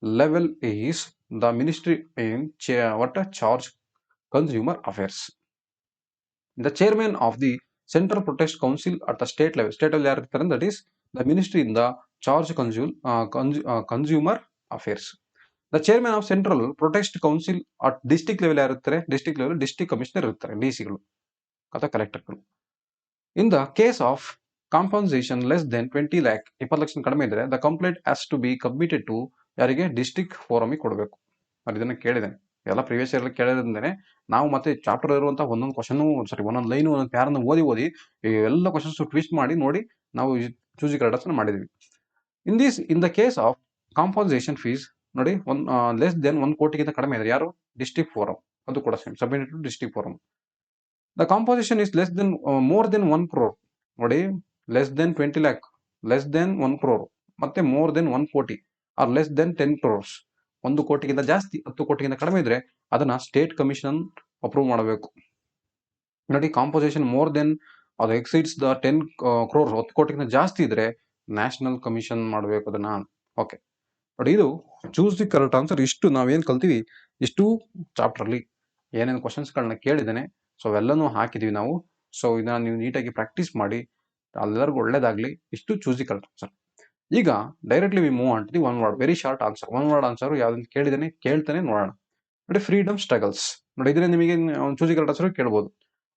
level is the ministry in charge consumer affairs. The chairman of the Central Protest Council at the state level ಯಾರು ಇರ್ತಾರೆ, that is the ministry in the charge consumer affairs. The chairman of Central Protest Council at district level ಯಾರು ಇರ್ತಾರೆ, district level district commissioner ಇರ್ತಾರೆ, ಡಿಸಿಗಳು ಅಥವಾ ಕಲೆಕ್ಟರ್ಗಳು. In the case of compensation less than 20 lakh, 20 lakh ಕಡಿಮೆ ಇದ್ರೆ the complaint has to be committed to ಯಾರಿಗೆ, ಡಿಸ್ಟ್ರಿಕ್ಟ್ ಫೋರಮಿಗೆ ಕೊಡಬೇಕು. ನಾನು ಇದನ್ನ ಕೇಳಿದ್ದೇನೆ, ಎಲ್ಲ ಪ್ರಿವಿಯಸ್ ಇಯರ್ ಕೇಳಿದ್ರೆ ನಾವು ಮತ್ತೆ ಚಾಪ್ಟರ್ ಇರುವಂತಹ ಒಂದೊಂದು ಕ್ವಶನ್ ಒಂದೊಂದು ಲೈನ್ ಒಂದೊಂದು ಪ್ಯಾರನ್ನು ಓದಿ ಎಲ್ಲ ಕ್ವಶನ್ಸ್ ಟ್ವಿಸ್ಟ್ ಮಾಡಿ ನೋಡಿ ನಾವು ಚೂಸಿ ಕರೆಕ್ಟ್ ಮಾಡಿದ್ವಿ. In the case of compensation fees ನೋಡಿ, ಲೆಸ್ ದೆನ್ 1 ಕೋಟಿಗಿಂತ ಕಡಿಮೆ ಇದ್ರೆ ಯಾರು, ಡಿಸ್ಟ್ರಿಕ್ಟ್ ಫೋರಂ, ಅದು ಕೂಡ same submitted to district forum. The composition is less than more than 1 crore ನೋಡಿ, less than 20 lakh, less than 1 crore ಮತ್ತೆ more than 1 koti R less than 10 crores. 1 ಕೋಟಿಗಿಂತ ಜಾಸ್ತಿ 10 ಕೋಟಿಗಿಂತ ಕಡಿಮೆ ಇದ್ರೆ ಅದನ್ನ ಸ್ಟೇಟ್ ಕಮಿಷನ್ ಅಪ್ರೂವ್ ಮಾಡಬೇಕು. ನೋಡಿ, ಕಾಂಪೋಸಿಷನ್ ಮೋರ್ ದೆನ್ ಅದು ಎಕ್ಸಿಡ್ಸ್ ದ 10 crores, 10 ಕೋಟಿಗಿಂತ ಜಾಸ್ತಿ ಇದ್ರೆ ನ್ಯಾಷನಲ್ ಕಮಿಷನ್ ಮಾಡಬೇಕು ಅದನ್ನ. ಓಕೆ ನೋಡಿ, ಇದು ಚೂಸ್ ದಿ ಕರೆಕ್ಟ್ ಆನ್ಸರ್. ಇಷ್ಟು ನಾವೇನ್ ಕಲ್ತೀವಿ, ಇಷ್ಟು ಚಾಪ್ಟರ್ ಅಲ್ಲಿ ಏನೇನು ಕ್ವಶನ್ಸ್ಗಳನ್ನ ಕೇಳಿದ್ದೇನೆ, ಸೊ ಅವೆಲ್ಲನೂ ಹಾಕಿದೀವಿ ನಾವು. ಸೊ ಇದನ್ನ ನೀವು ನೀಟಾಗಿ ಪ್ರಾಕ್ಟೀಸ್ ಮಾಡಿ, ಎಲ್ಲರಿಗೂ ಒಳ್ಳೇದಾಗ್ಲಿ. ಇಷ್ಟು ಚೂಸ್ ದಿ ಕರೆಕ್ಟ್ ಆನ್ಸರ್. ಈಗ directly we move on to the one word, very short answer. One word answer ಯಾವ್ದನ್ನ ಕೇಳ್ತಾನೆ ನೋಡೋಣ. ನೋಡಿ, ಫ್ರೀಡಮ್ ಸ್ಟ್ರಗಲ್ಸ್. ನೋಡಿ, ಇದ್ರೆ ನಿಮಗೆ ಚೂಸ್ ದಿ ಕರೆಕ್ಟ್ ಆನ್ಸರ್ ಕೇಳ್ಬೋದು.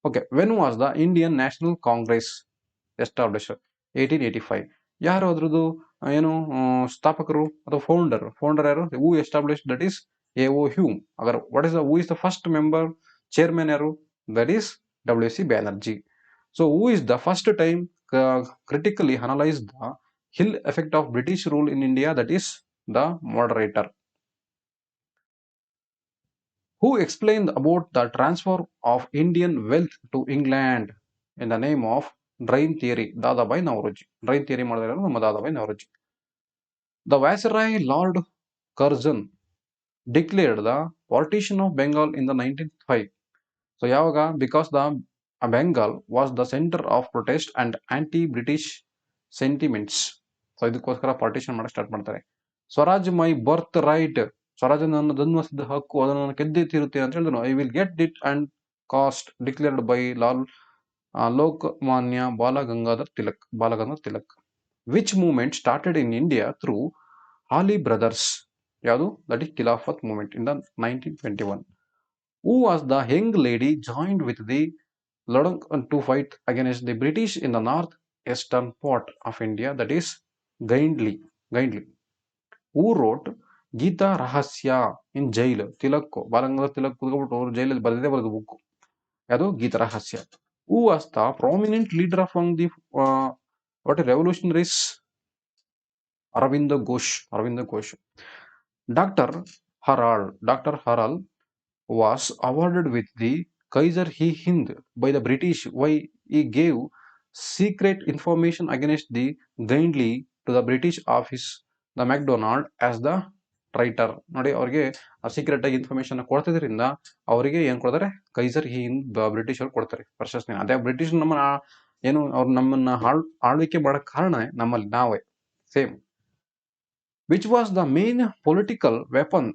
Okay, when was the Indian national Congress establish? 1885. ಯಾರು ಅದ್ರದ್ದು ಏನು ಸ್ಥಾಪಕರು ಅಥವಾ ಫೌಂಡರ್ ಯಾರು? Who establish? That is A.O. Hume. ಅಗರ್ what is who is the first member chairman ಯಾರು? That is W.C. Banerjee. So who is the first time critically analyzed the Hill effect of British rule in India? That is the moderator. Who explained about the transfer of Indian wealth to England in the name of Drain Theory? Dadabhai Naoroji. Drain Theory ಮಾಡಿದ್ರು ನಮ್ಮ Dadabhai Naoroji. The Viceroy Lord Curzon declared the partition of Bengal in the 1905. So ಯಾವಾಗ? Because the Bengal was the center of protest and anti-British sentiments. So ಇದಕ್ಕೋಸ್ಕರ ಪಾರ್ಟಿಷನ್ ಮಾಡಕ್ಕೆ ಸ್ಟಾರ್ಟ್ ಮಾಡ್ತಾರೆ. Swaraj my birth right, swaraj ನನ್ನ ಜನ್ಮಸಿದ್ಧ ಹಕ್ಕು, ಅದನ್ನು ನಾನು ಗೆದ್ದೇ ತೀರುತ್ತೇನೆ ಅಂತ ಹೇಳಿದ್ರು. I will get it and cost declared by Lokmanya Balagangadhar Tilak. Which movement started in India through Ali brothers? ಯಾವುದು? That is Khilafat movement in the 1921. Who was the young lady joined with the Ladakh to fight against the British in the north-eastern part of India? That is Gaindli. Who wrote Gita Rahasya in jail? Tilak, Balagangadhar Tilak ಕೂತ್ಕೊಂಡ್ಬಿಟ್ಟು ಅವರು ಜೈಲಲ್ಲಿ ಬರೆದ ಬುಕ್ ಯಾವುದು? ಗೀತಾ ರಹಸ್ಯ. Who was the prominent leader among the revolutionaries? Aravind Ghosh. Dr. Harald was awarded with the Kaiser-i-Hind by the British. Why? He gave secret information against the Gaindli to the British office, the MacDonald, as the traitor. ನೋಡಿ, ಅವ್ರಿಗೆ ಸೀಕ್ರೆಟ್ ಆಗಿ ಇನ್ಫಾರ್ಮೇಶನ್ ಕೊಡ್ತಿದ್ರಿಂದ ಅವರಿಗೆ ಏನ್ ಕೊಡ್ತಾರೆ? ಕೈಸರ್-ಇ-ಹಿಂದ್ ಬ್ರಿಟಿಷ್ ಅವ್ರು ಕೊಡ್ತಾರೆ ಪ್ರಶಸ್ತಿ. ಅದೇ ಬ್ರಿಟಿಷ್ ನಮ್ಮನ್ನ ಏನು ಅವ್ರು ನಮ್ಮನ್ನ ಆಳ್ವಿಕೆ ಮಾಡಕ್ ಕಾರಣ ನಮ್ಮಲ್ಲಿ ನಾವೇ same. Which was the main political weapon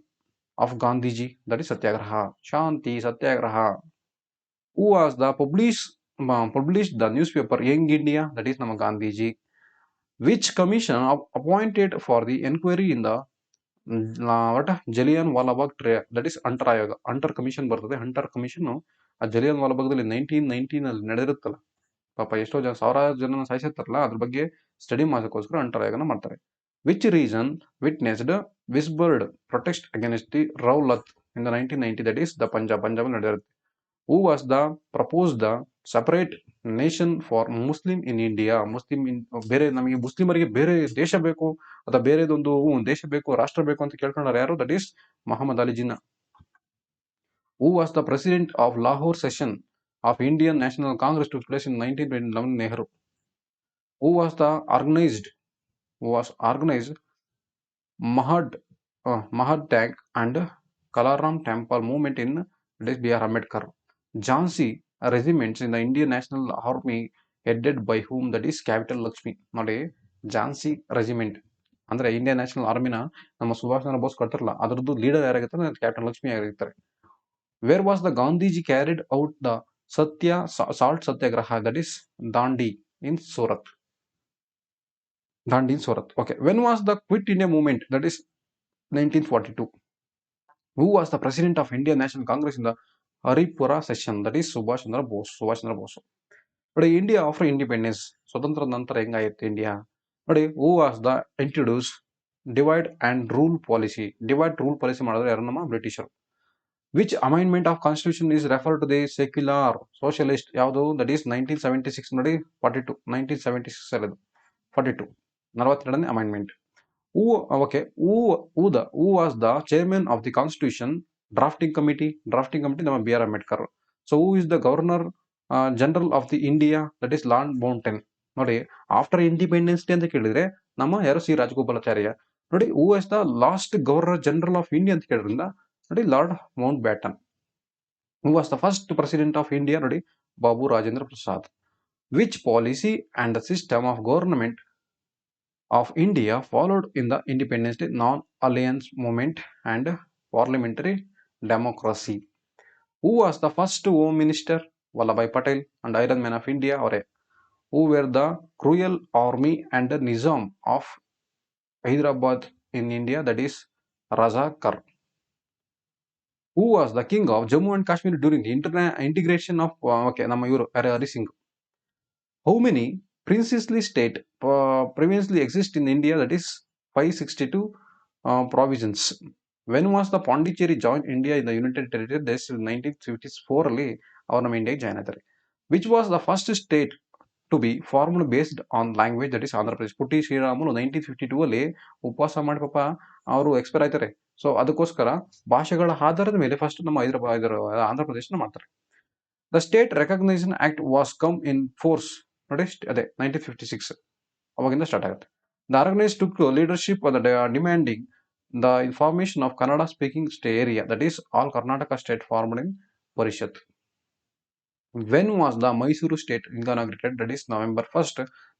of Gandhiji? That is Satyagraha. Shanti Satyagraha. Who was the published the newspaper Young India? That is Nama Gandhiji. Which commission appointed for the inquiry in the what Jallianwala Bagh that is Hunter ಆಯೋಗ, ಅಂಟರ್ ಕಮಿಷನ್ ಬರ್ತದೆ. ಅಂಟರ್ ಕಮಿಷನ್ ಆ ಜಲಿಯನ್ ವಾಲಾಬಾಗ್ದಲ್ಲಿ 1919 ಅಲ್ಲಿ ನಡೆದಿರುತ್ತಲ್ಲ, ಪಾಪ ಎಷ್ಟೋ ಜನ ಸಾವಿರಾರು ಜನ ಸಾಯಿಸಿರ್ತಾರಲ್ಲ, ಅದ್ರ ಬಗ್ಗೆ ಸ್ಟಡಿ ಮಾಡೋಕ್ಕೋಸ್ಕರ ಅಂಟರ್ ಆಯೋಗನ ಮಾಡ್ತಾರೆ. Which reason witnessed widespread protest against the Rowlatt in the 1990, that is the Punjab ನಡೆದಿರುತ್ತೆ. Who was the propose the separate nation for Muslim in India, ಬೇರೆ ನಮಗೆ ಮುಸ್ಲಿಮರಿಗೆ ಬೇರೆ ದೇಶ ಬೇಕು ಅಥವಾ ಬೇರೆದೊಂದು ದೇಶ ಬೇಕು, ರಾಷ್ಟ್ರ ಬೇಕು ಅಂತ ಕೇಳ್ಕೊಂಡ್ರೆ ಯಾರು? That is Mohammad Ali Jinnah. Who was the president of Lahore session of Indian national Congress to place in 1929? Nehru. Who was the organised Mahad Tank and Kalaram Temple movement in B.R. Ambedkar. Jhansi regiments in the Indian National Army headed by whom? That is Capital Lakshmi. ನೋಡಿ, ಝಾನ್ಸಿ ರೆಜಿಮೆಂಟ್ ಅಂದ್ರೆ ಇಂಡಿಯನ್ ನ್ಯಾಷನಲ್ ಆರ್ಮಿನ ನಮ್ಮ ಸುಭಾಷ್ ಚಂದ್ರ ಬೋಸ್ ಕಟ್ತಾರಲ್ಲ, ಅದರದ್ದು ಲೀಡರ್ ಯಾರಾಗಿರ್ತಾರೆ? ಕ್ಯಾಪ್ಟನ್ ಲಕ್ಷ್ಮಿ ಆಗಿರ್ತಾರೆ. Where was the Gandhiji carried out the salt satyagraha? That is Dandi in Surat. Okay. When was the Quit India movement? That is 1942. Who was the president of Indian National Congress in the Haripura session? That is Subhash Chandra Bose. But India after independence, ಸ್ವತಂತ್ರ ನಂತರ ಹೆಂಗಾಯಿತು ಇಂಡಿಯಾ? ನೋಡಿ, who was the introduce divide and rule policy? ಮಾಡಿದ್ರೆ ಯಾರು? ನಮ್ಮ ಬ್ರಿಟಿಷರು. Which amendment of constitution is refer to the secular socialist? ಯಾವುದು? That is 1976. ನೋಡಿ, 42 1976 ಅಲ್ಲಿ 42 42ನೇ ಅಮೈನ್ಮೆಂಟ್. Who was the chairman of the Constitution Drafting Committee? ನಮ್ಮ B.R. Ambedkar. So who is the Governor General of the India? That is Lord Mountbatten. ನೋಡಿ, ಆಫ್ಟರ್ ಇಂಡಿಪೆಂಡೆನ್ಸ್ ಡೇ ಅಂತ ಕೇಳಿದ್ರೆ ನಮ್ಮ ಯಾರು? ಸಿ ರಾಜಗೋಪಾಲಾಚಾರ್ಯ. ನೋಡಿ, who is the last governor general of India ಅಂತ ಕೇಳಿದ್ರಿಂದ ನೋಡಿ, Lord Mountbatten. Who was the first president of India? ನೋಡಿ, Babu Rajendra Prasad. Which policy and the system of government of India followed in the Independence Day non-alliance movement and parliamentary democracy? Who was the first Home Minister? Vallabhbhai Patel and Iron Man of India. Who were the cruel army and the Nizam of Hyderabad in India? That is Razakar. Who was the king of Jammu and Kashmir during the integration of ನಮ್ಮ ಇವರು ಹರಿ Singh. How many princely state previously exist in India? That is 562 provisions. When was the Pondicherry joined India in the United Territory? That is 1954 ಅಲ್ಲಿ ಅವರು ನಮ್ಮ ಇಂಡಿಯಾಗೆ ಜಾಯ್ನ್ ಆಗ್ತಾರೆ. Which was the first state to be formally based on language? That is Andhra Pradesh. ಪುಟ್ಟಿ ಶ್ರೀರಾಮುಲು 1952 ಅಲ್ಲಿ ಉಪವಾಸ ಮಾಡಿ ಪಾಪ ಅವರು ಎಕ್ಸ್ಪೈರ್ ಆಯ್ತಾರೆ. ಸೊ ಅದಕ್ಕೋಸ್ಕರ ಭಾಷೆಗಳ ಆಧಾರದ ಮೇಲೆ ಫಸ್ಟ್ ನಮ್ಮ ಆಂಧ್ರ ಪ್ರದೇಶನ ಮಾಡ್ತಾರೆ. The State Recognition Act was come in force. ನೋಡಿ, ಅದೇ 1956 ಅವಾಗಿಂದ ಸ್ಟಾರ್ಟ್ ಆಗುತ್ತೆ. The organized took leadership on the demanding the formation of Kannada speaking area, that is all Karnataka state formed in Parishad. When was the Mysuru state inaugurated? That is November 1st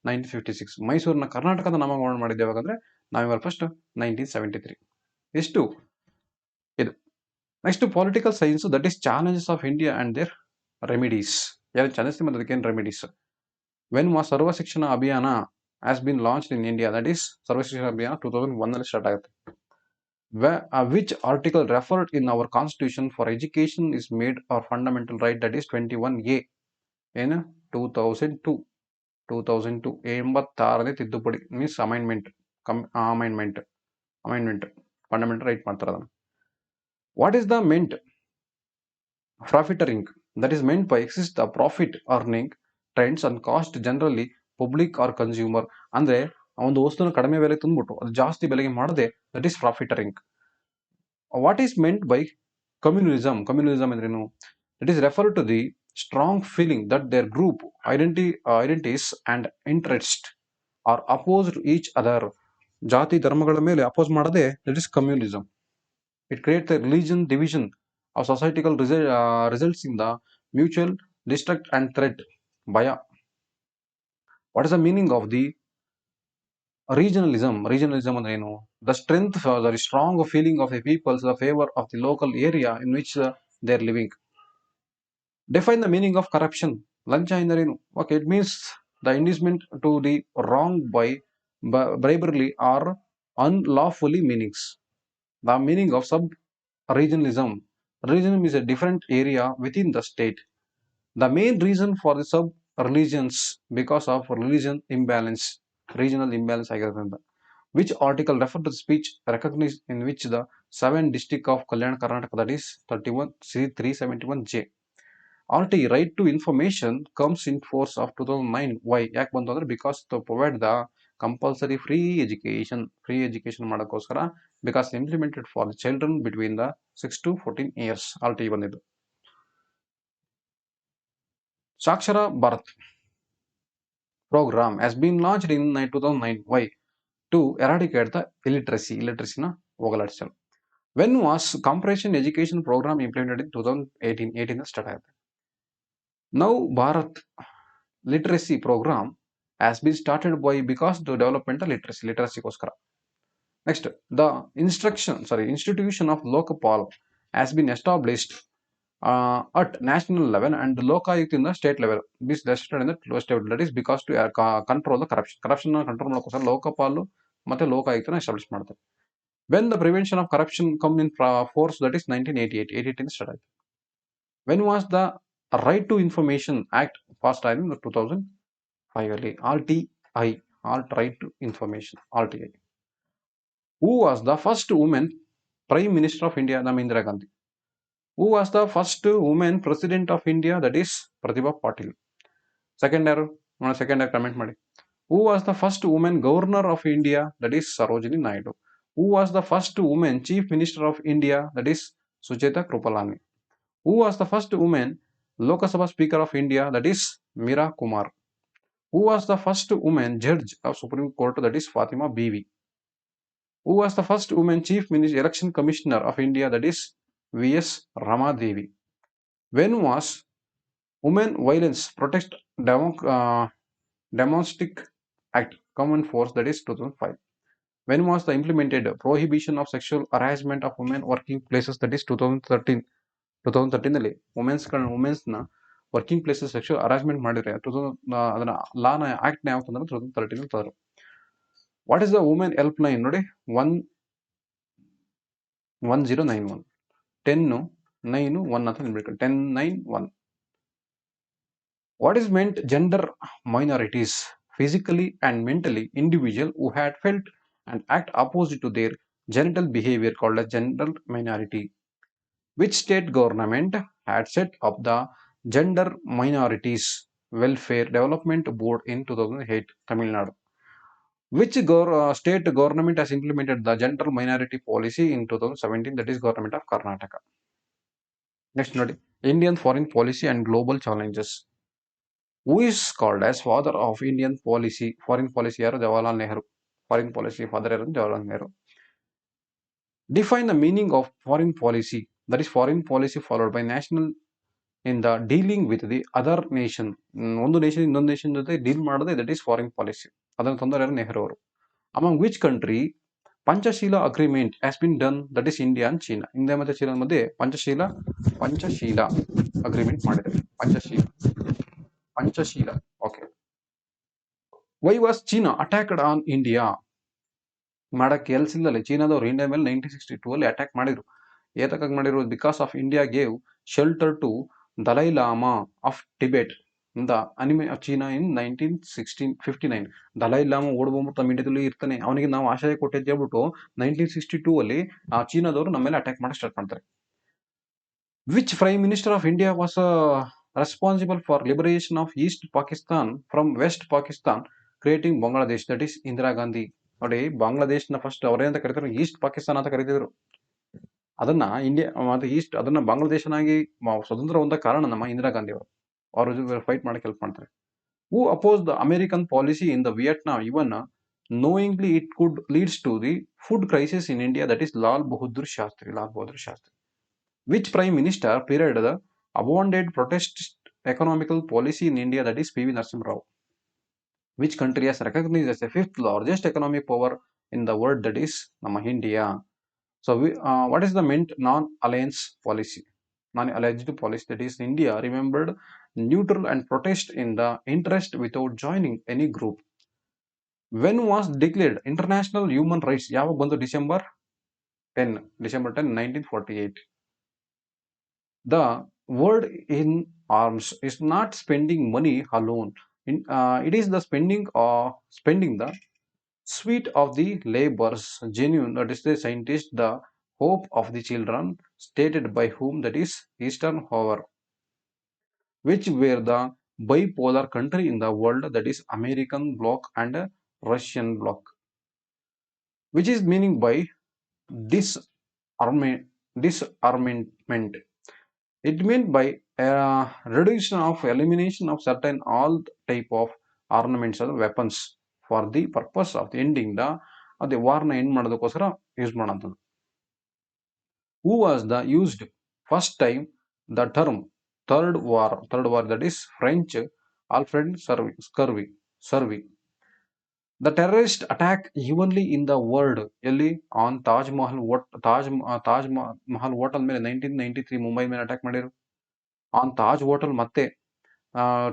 1956. ಮೈಸೂರನ್ನ ಕರ್ನಾಟಕದ ನಾಮಕರಣ ಮಾಡಿದ್ದು ಯಾವಾಗಂದ್ರೆ November 1st 1973. ಎಷ್ಟು ಇದು. Next political science, that is challenges of India and their remedies. ಏನು ಚಾಲೆಂಜ್ ಮತ್ತು ಅದಕ್ಕೇನು remedies? When was Sarva Shiksha Abhiyan has been launched in India? That is Sarva Shiksha Abhiyan 2001 ಅಲ್ಲಿ ಸ್ಟಾರ್ಟ್ ಆಗುತ್ತೆ. Which article referred in our constitution for education is made our fundamental right? That is 21A. ಏನು? 2002 86ನೇ ತಿದ್ದುಪಡಿ ಮೀನ್ಸ್ ಅಮೈನ್ಮೆಂಟ್ ಫಂಡಮೆಂಟಲ್ ರೈಟ್ ಮಾಡ್ತಾರೆ ಅದನ್ನು. What is the meant profiteering? That is meant by exist the profit earning trends and cost generally public or consumer. ಅಂದ್ರೆ ಒಂದು ವಸ್ತುನ ಕಡಿಮೆ ಬೆಲೆ ತಂದ್ಬಿಟ್ಟು ಅದು ಜಾಸ್ತಿ ಬೆಲೆಗೆ ಮಾಡದೆ, that is profiteering. What is meant by communism? ಅಂದ್ರೇನು? It is refer to the strong feeling that there group identities and interest are oppose to each other. ಜಾತಿ ಧರ್ಮಗಳ ಮೇಲೆ ಅಪೋಸ್ ಮಾಡದೆ, that is communism. It create the religion division of societal results in the mutual destruct and threat ಭಯ. What is the meaning of the regionalism ಅಂದ್ರೆ ಏನು? The strength for the strong feeling of the peoples in favor of the local area in which they are living. Define the meaning of corruption. ಲಂಚ ಎಂದರೇನು? Okay, it means the inducement to the wrong by bribery or unlawfully meanings. The meaning of sub-regionalism. Regionalism is a different area within the state. The main reason for the sub-religions because of religion imbalance, regional imbalance ಆಗಿರೋದ್ರಿಂದ. Which article referred to the speech recognized in which the 7 district of Kalyan Karnataka, that is 31 C 371J. RT, right to information, comes in force of 2009. Why? ಯಾಕೆ ಬಂತು ಅಂದ್ರೆ because to provide the compulsory free education ಮಾಡೋಕ್ಕೋಸ್ಕರ because implemented for the children between the 6 to 14 years. RT ಬಂದಿದ್ದು. Sakshara Bharat program has been launched in 2009. Why? To eradicate the illiteracy ನ ಹೋಗಲಾಡಿಸಲು. When was comprehensive education program implemented in 2018? 18 start ಆಗುತ್ತೆ. Now Bharat literacy program has been started by because to development of literacy ಗೋಸ್ಕರ. Next, the institution of Lokapal has been established at national level and Lokayukt in the state level. This is listed in the state level. That is because to control the corruption. Corruption control ಮಾಡೋಕ್ಕೋಸ್ಕರ ಲೋಕಪಾಲ್ ಮತ್ತೆ ಲೋಕಾಯುಕ್ತನ ಎಸ್ಟಾಬ್ಲಿಷ್ ಮಾಡ್ತಾರೆ. When the prevention of corruption come in force, that is 1988. 88 start ಆಯ್ತು. When was the Right to Information Act passed in 2005 ಅಲ್ಲಿ? RTI, Right to Information, RTI. Who was the first woman Prime Minister of India? ನಮ್ಮ Indira Gandhi. Who was the first woman President of India? That is Pratibha Patil. Second ಯಾರು? ಸೆಕೆಂಡ್ ಯಾರು ಕಮೆಂಟ್ ಮಾಡಿ. Who was the first woman Governor of India? That is Sarojini Naidu. Who was the first woman Chief Minister of India? That is Sucheta Krupalani. Who was the first woman Lok Sabha Speaker of India? That is Meera Kumar. Who was the first woman Judge of Supreme Court? That is Fatima Bibi. Who was the first woman Chief Minister Election Commissioner of India? That is V.S. Ramadevi. When was Women Violence Protest Domestic Act come in force? That is 2005. When was the implemented prohibition of sexual harassment of women working places? That is 2013. 2013 ಅಲ್ಲಿ ವುಮೆನ್ಸ್ನ ವರ್ಕಿಂಗ್ ಪ್ಲೇಸಸ್ ಸೆಕ್ಷುವಲ್ ಹರಾಸ್ಮೆಂಟ್ ಮಾಡಿದ್ರೆ ಅದನ್ನ ಲಾನ ಆಕ್ಟ್ನ ಯಾವತ್ತು ಅಂದ್ರೆ 2013 ತಂದರು. What is the women help line ನೋಡಿ? 1091 1091 ಅಂತ ನೆನ್ಬಿಟ್ಟು 1091. What is meant gender minorities? Physically and mentally individual who had felt and act opposite to their genital behavior called as gender minority. Which state government had set up the Gender Minorities Welfare Development Board in 2008? Tamil Nadu. Which state government has implemented the gender minority policy in 2017? That is government of Karnataka. Next, Indian foreign policy and global challenges. Who is called as father of Indian foreign policy? Jawaharlal Nehru. Foreign policy father Jawaharlal Nehru. Define the meaning of foreign policy. That is foreign policy followed by national in the dealing with the other nation. ಒಂದು ನೇಷನ್ ಇನ್ನೊಂದು ನೇಷನ್ ಜೊತೆ ಡೀಲ್ ಮಾಡೋದೇ ದಟ್ ಈಸ್ ಫಾರಿನ್ ಪಾಲಿಸಿ. ಅದನ್ನು ತಂದರೆ ನೆಹರು ಅವರು. Among which country Panchsheel agreement has been done? That is India and China. India ಮತ್ತು ಚೀನಾ ಮಧ್ಯೆ ಪಂಚಶೀಲ ಅಗ್ರಿಮೆಂಟ್ ಮಾಡಿದ್ದಾರೆ. Panchsheel. Okay. Why was China attacked on India? ಮಾಡಕ್ಕೆ ಎಲ್ಸಿಲ್ಲಲ್ಲಿ ಚೀನಾದವರು ಇಂಡಿಯಾ ಮೇಲೆ 1962 ಅಲ್ಲಿ ಅಟ್ಯಾಕ್ ಮಾಡಿದ್ರು. ಏತಕ್ಕಾಗಿ ಮಾಡಿರೋದು? Because of India gave shelter to Dalai Lama of Tibet ಇಂದ enemy China in 1959. Dalai Lama ಓಡ್ಬಂದ್ಬಿಟ್ಟು ನಮ್ಮ ಇಂಡಿಯಾದಲ್ಲಿ ಇರ್ತಾನೆ, ಅವನಿಗೆ ನಾವು ಆಶ್ರಯ ಕೊಟ್ಟಿದ್ದು ಹೇಳ್ಬಿಟ್ಟು 1962 ಅಲ್ಲಿ ಆ ಚೀನಾದವರು ನಮ್ಮ ಮೇಲೆ ಅಟ್ಯಾಕ್ ಮಾಡಕ್ಕೆ ಸ್ಟಾರ್ಟ್ ಮಾಡ್ತಾರೆ. Which prime minister of India was responsible for liberation of east Pakistan from west Pakistan creating Bangladesh? That is Indira Gandhi. ನೋಡಿ, ಬಾಂಗ್ಲಾದೇಶ್ನ ಫಸ್ಟ್ ಅವರೇನಂತ ಕರೀತಾರೆ? ಈಸ್ಟ್ ಪಾಕಿಸ್ತಾನ ಅಂತ ಕರೀತಿದ್ರು. ಅದನ್ನ ಇಂಡಿಯಾ ಮತ್ತೆ ಈಸ್ಟ್ ಅದನ್ನ ಬಾಂಗ್ಲಾದೇಶನಾಗಿ ಸ್ವತಂತ್ರ ಹೊಂದ ಕಾರಣ ನಮ್ಮ ಇಂದಿರಾ ಗಾಂಧಿ ಅವರು ಫೈಟ್ ಮಾಡಕ್ಕೆ ಹೆಲ್ಪ್ ಮಾಡ್ತಾರೆ. Who oppose the American policy in the Vietnam even knowingly it could leads to the food crisis in India? That is Lal Bahadur Shastri. Which prime minister period the abandoned protest economical policy in India? That is P.V. Narasimha Rao. Which country has recognized as the fifth largest economic power in the world? That is ನಮ್ಮ India. So what is the meant non-alliance policy? Non-allied policy, that is India remembered neutral and protest in the interest without joining any group. When was declared international human rights? ಯಾವಾಗ ಬಂತು? December December 10, 1948. The world in arms is not spending money alone. It is the spending the sweat of the laborers, genuine, that is the scientist, the hope of the children, stated by whom, that is Eisenhower, which were the bipolar country in the world, that is American bloc and Russian bloc, which is meaning by disarmament. It meant by reduction of elimination of certain all type of armaments or weapons for the purpose of ending the ವಾರ್ನ ಎಂಡ್ ಮಾಡೋದಕ್ಕೋಸ್ಕರ ಯೂಸ್ ಮಾಡೋಂಥದ್ದು. Who was the used first time the term third war, that is French Alfred Survey. The terrorist attack evenly in the world ಎಲ್ಲಿ ಆನ್ ತಾಜ್ ಮಹಲ್ ಹೋಟೆಲ್ ಮೇಲೆ 1993 ಮುಂಬೈ ಮೇಲೆ ಅಟ್ಯಾಕ್ ಮಾಡಿರು. ಆನ್ ತಾಜ್ ಹೋಟೆಲ್ ಮತ್ತೆ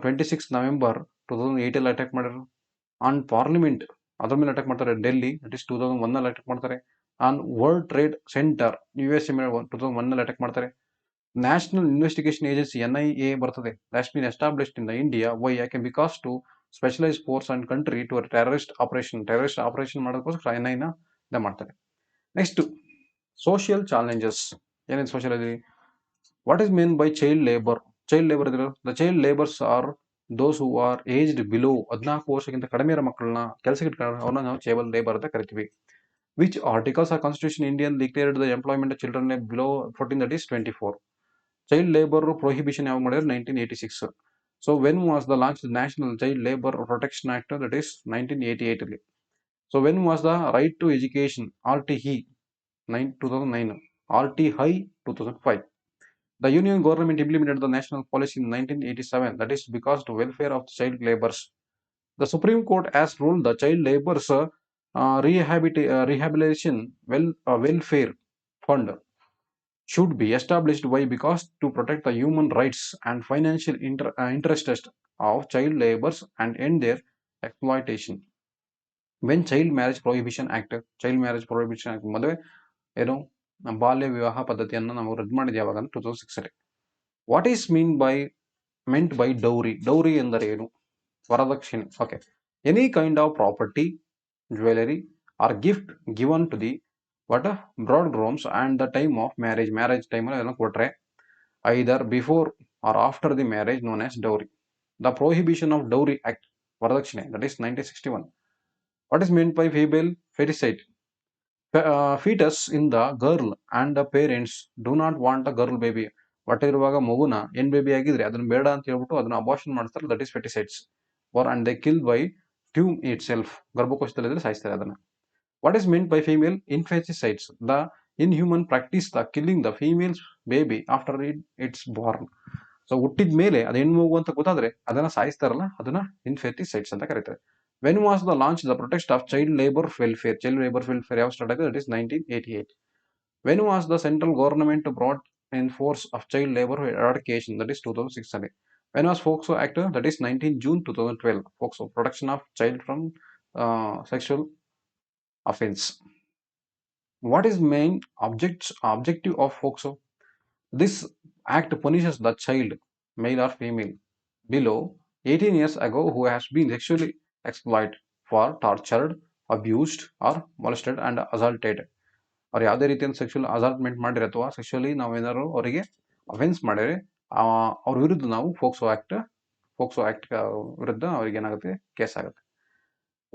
26 ನವೆಂಬರ್ 2008 ಅಲ್ಲಿ ಅಟ್ಯಾಕ್ ಮಾಡಿರು. ಆನ್ ಪಾರ್ಲಿಮೆಂಟ್ ಅದ್ರ ಮೇಲೆ ಅಟ್ಯಾಕ್ ಮಾಡ್ತಾರೆ, ಡೆಲ್ಲಿ, ದಟ್ ಇಸ್ 2001 ಅಲ್ಲಿ ಅಟ್ಯಾಕ್ ಮಾಡ್ತಾರೆ. On world trade centre USA ಮೇಲೆ 2001 ಅಲ್ಲಿ ಅಟ್ಯಾಕ್ ಮಾಡ್ತಾರೆ. ನ್ಯಾಷನಲ್ ಇನ್ವೆಸ್ಟಿಗೇಷನ್ ಏಜೆನ್ಸಿ NIA ಬರ್ತದೆ, that's been established in the India. Why? ಯಾಕೆ? Because to specialise force and country to terrorist operation ಮಾಡೋದಕ್ಕೋಸ್ಕರ NIA ನ ಮಾಡ್ತಾರೆ. Next social challenges. ಏನೇನು ಸೋಷಿಯಲ್ ಇದೆ? What is mean by child labour? Child labour ಇದ್ರೆ the child labours are those who are aged below 14 ವರ್ಷಕ್ಕಿಂತ ಕಡಿಮೆ ಇರೋ ಮಕ್ಕಳನ್ನ ಕೆಲಸಕ್ಕೆ ಇಟ್ಕೊಂಡ್ರೆ ಅವ್ರನ್ನ ನಾವು ಚೈಲ್ಡ್ ಲೇಬರ್ ಅಂತ ಕರಿತೀವಿ. Which articles are constitution Indian declared the employment children below 14, that is 24. Child labour prohibition ಯಾವಾಗ ಮಾಡಿದ್ರೆ 1986. So when was the launch national child labour protection act? That is 1988 ಅಲ್ಲಿ. So when was the right to education RTE 2009, RTI 2005. The Union government implemented the national policy in 1987, that is because to welfare of the child laborers. The Supreme Court has ruled the child laborers rehabilitation welfare fund should be established. Why? Because to protect the human rights and financial interests of child laborers and end their exploitation. When Child Marriage Prohibition Act ಮದುವೆ ಏನು ಬಾಲ್ಯ ವಿವಾಹ ಪದ್ಧತಿಯನ್ನು ನಾವು ರದ್ದು ಮಾಡಿದ ಯಾವಾಗ ಅಂದ್ರೆ 2006 ಅಲ್ಲಿ. What is meant by dowry? Dowry ಎಂದರೆ ಏನು? ವರದಕ್ಷಿಣೆ. Okay, any kind of property, jewellery or gift given to the bride grooms and the time of marriage ಟೈಮಲ್ಲಿ ಎಲ್ಲ ಕೊಟ್ರೆ either before or after the marriage known as dowry. The prohibition of dowry act, ವರದಕ್ಷಿಣೆ, that is 1961. What is meant by female foeticide? fetus in the girl and the parents do not want a girl baby. ಹೊಟ್ಟೆ ಇರುವಾಗ ಮಗುನ ಬೇಬಿ ಆಗಿದ್ರೆ ಅದನ್ನ ಬೇಡ ಅಂತ ಹೇಳ್ಬಿಟ್ಟು ಅದನ್ನ ಅಬಾರ್ಷನ್ ಮಾಡ್ತಾರೆ, that is foeticides. And they kill by tomb itself, ಗರ್ಭಕೋಶದಲ್ಲಿದ್ರೆ ಸಾಯಿಸ್ತಾರೆ ಅದನ್ನ. What is meant by female infanticides? The inhuman practice the killing the females baby after it's born. So ಹುಟ್ಟಿದ ಮೇಲೆ ಅದು ಹೆಣ್ಣು ಮಗು ಅಂತ ಗೊತ್ತಾದ್ರೆ ಅದನ್ನ ಸಾಯಿಸ್ತಾರಲ್ಲ, ಅದನ್ನ ಇನ್ಫೆಟಿಸೈಡ್ಸ್ ಅಂತ ಕರೀತಾರೆ. When was the launch the protest of child labor welfare? Child labor welfare ಯಾವ ಸ್ಟಾರ್ಟ್ ಆಗಿದೆ? That is 1988. When was the central government brought in force of child labor eradication? That is 2006 ಅಲ್ಲಿ. When was FOCSO Act? That is 19 June 2012. FOCSO, protection of child from sexual offense. What is main objective of FOCSO? This act punishes the child, male or female, below 18 years ago who has been sexually exploited for tortured, abused or molested and assaulted. ಅವ್ರು ಯಾವುದೇ ರೀತಿಯ ಸೆಕ್ಷುವಲ್ ಅಸಾಲ್ಟ್ಮೆಂಟ್ ಮಾಡಿದ್ರೆ ಅಥವಾ ಸೆಕ್ಷುವಲಿ ನಾವೇನಾದ್ರು ಅವರಿಗೆ ಅಫೆನ್ಸ್ ಮಾಡಿದ್ರೆ ಅವ್ರ ವಿರುದ್ಧ ನಾವು ಫೋಕ್ಸೋ ಆಕ್ಟ್ ವಿರುದ್ಧ ಅವ್ರಿಗೆ ಏನಾಗುತ್ತೆ? ಕೇಸ್ ಆಗುತ್ತೆ.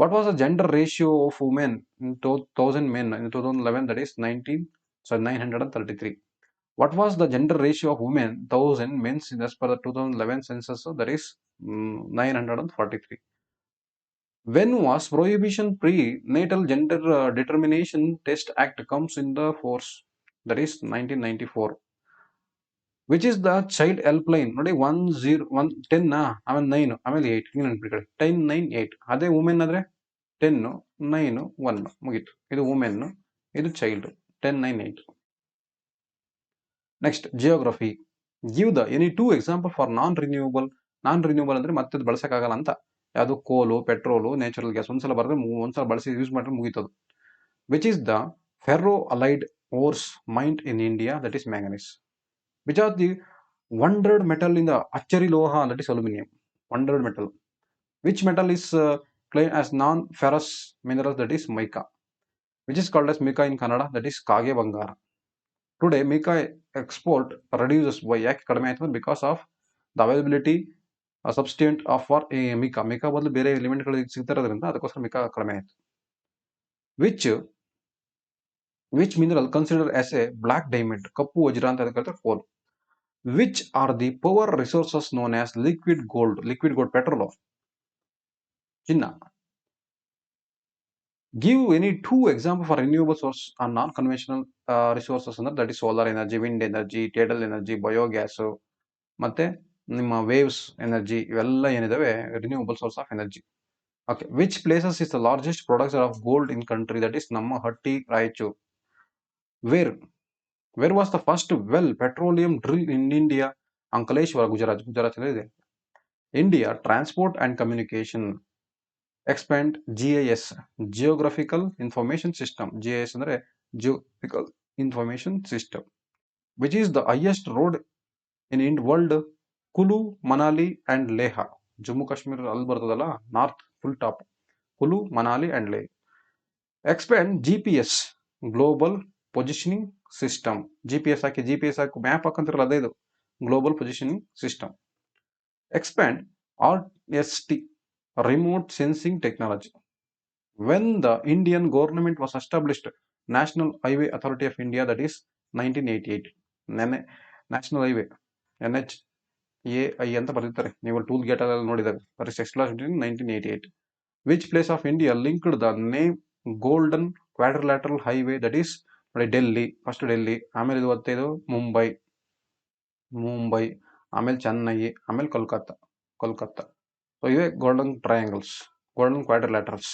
What was the gender ratio of women in 1000 men in 2011? That is 933. What was the gender ratio of women 1000 men as per the 2011 census? That is 943. When was Prohibition Prenatal Gender Determination Test Act comes in the force? That is 1994. Which is the child helpline? ನೋಡಿ 10 ಆಮೇಲೆ 9 ಆಮೇಲೆ 8 ಹಿಂಗೆ ನೆನ್ಪಿಟ್ಕೊಳ್ಳಿ. 10 9 8. ಅದೇ ವುಮೆನ್ ಆದ್ರೆ 10 9 1 ಮುಗೀತು. ಇದು ವುಮೆನ್, ಇದು child. 10 9 8. Next geography. Give the any 2 example for non renewable ಅಂದ್ರೆ ಮತ್ತೆ ಬಳಸಕ್ಕಾಗಲ್ಲ ಅಂತ. ಯಾವುದು? ಕೋಲು, ಪೆಟ್ರೋಲು, ನ್ಯಾಚುರಲ್ ಗ್ಯಾಸ್. ಒಂದ್ಸಲ ಬರೆದ್ರೆ ಒಂದ್ಸಲ ಬಳಸಿ ಯೂಸ್ ಮಾಡಿದ್ರೆ ಮುಗೀತದು. Which is the ferro allied ores mined in India, that is manganese. Which are the wondered metal in the Achari Loha, that is aluminum. Wondered metal. Which metal is claimed as non-ferrous mineral, that is mica. Which is called as mica in Kannada, that is Kage Bangara. Today, mica export reduces by ಯಾಕೆ ಕಡಿಮೆ ಆಯ್ತು because of the availability substituent of for mica. mica ಬದಲು ಬೇರೆ ಎಲಿಮೆಂಟ್ಗಳು ಸಿಗ್ತಿರೋದ್ರಿಂದ ಅದಕ್ಕೋಸ್ಕರ mica ಕಡಿಮೆ ಆಯ್ತು. Which mineral considered as a black diamond, ಕಪ್ಪು ವಜ್ರ ಅಂತ ಕರೀತಾರೆ coal. Which are the power resources known as liquid gold petrol, ಚಿನ್ನ. Give any two examples for renewable source or non-conventional resources ಅಂದ್ರೆ that is solar energy, wind energy, tidal energy, biogas ಮತ್ತೆ ನಿಮ್ಮ waves energy ಇವೆಲ್ಲ ಏನಿದಾವೆ renewable source of energy. Okay, which places is the largest producer of gold in country, that is ನಮ್ಮ ಹಟ್ಟಿ Raichur. Where was the first well petroleum drill in India? Ankleshwar Gujarat ಇದೆ. India transport and communication. Expand GIS, Geographical Information System. GIS ಅಂದ್ರೆ Geographical Information System. Which is the highest road in world? Kulu, Manali and Leh. Jammu Kashmir ಅಲ್ಲಿ ಬರ್ತದಲ್ಲ north full top. Kulu, Manali and Leh. Expand GPS, Global Positioning System. GPS hockey map ಹಾಕಂತಿರಲ್ಲ ಅದೇ ಇದು Global Positioning System. Expand RST, Remote Sensing Technology. When the Indian government was established, National Highway Authority of India, that is 1988. National Highway NHAI ಅಂತ ಬರೀತಾರೆ ನೀವು ಟೂಲ್ ಗೇಟ್ ಅಲ್ಲಿ ನೋಡಿದಾಗ, that is established in 1988. Which place of India linked the name Golden Quadrilateral Highway, that is ನೋಡಿ ಡೆಲ್ಲಿ, ಫಸ್ಟ್ ಡೆಲ್ಲಿ, ಆಮೇಲೆ ಇದು ಗೊತ್ತೇದು ಮುಂಬೈ, ಆಮೇಲೆ ಚೆನ್ನೈ, ಆಮೇಲೆ ಕೋಲ್ಕತ್ತಾ. ಸೊ ಇವೇ golden triangles, golden quadrilaterals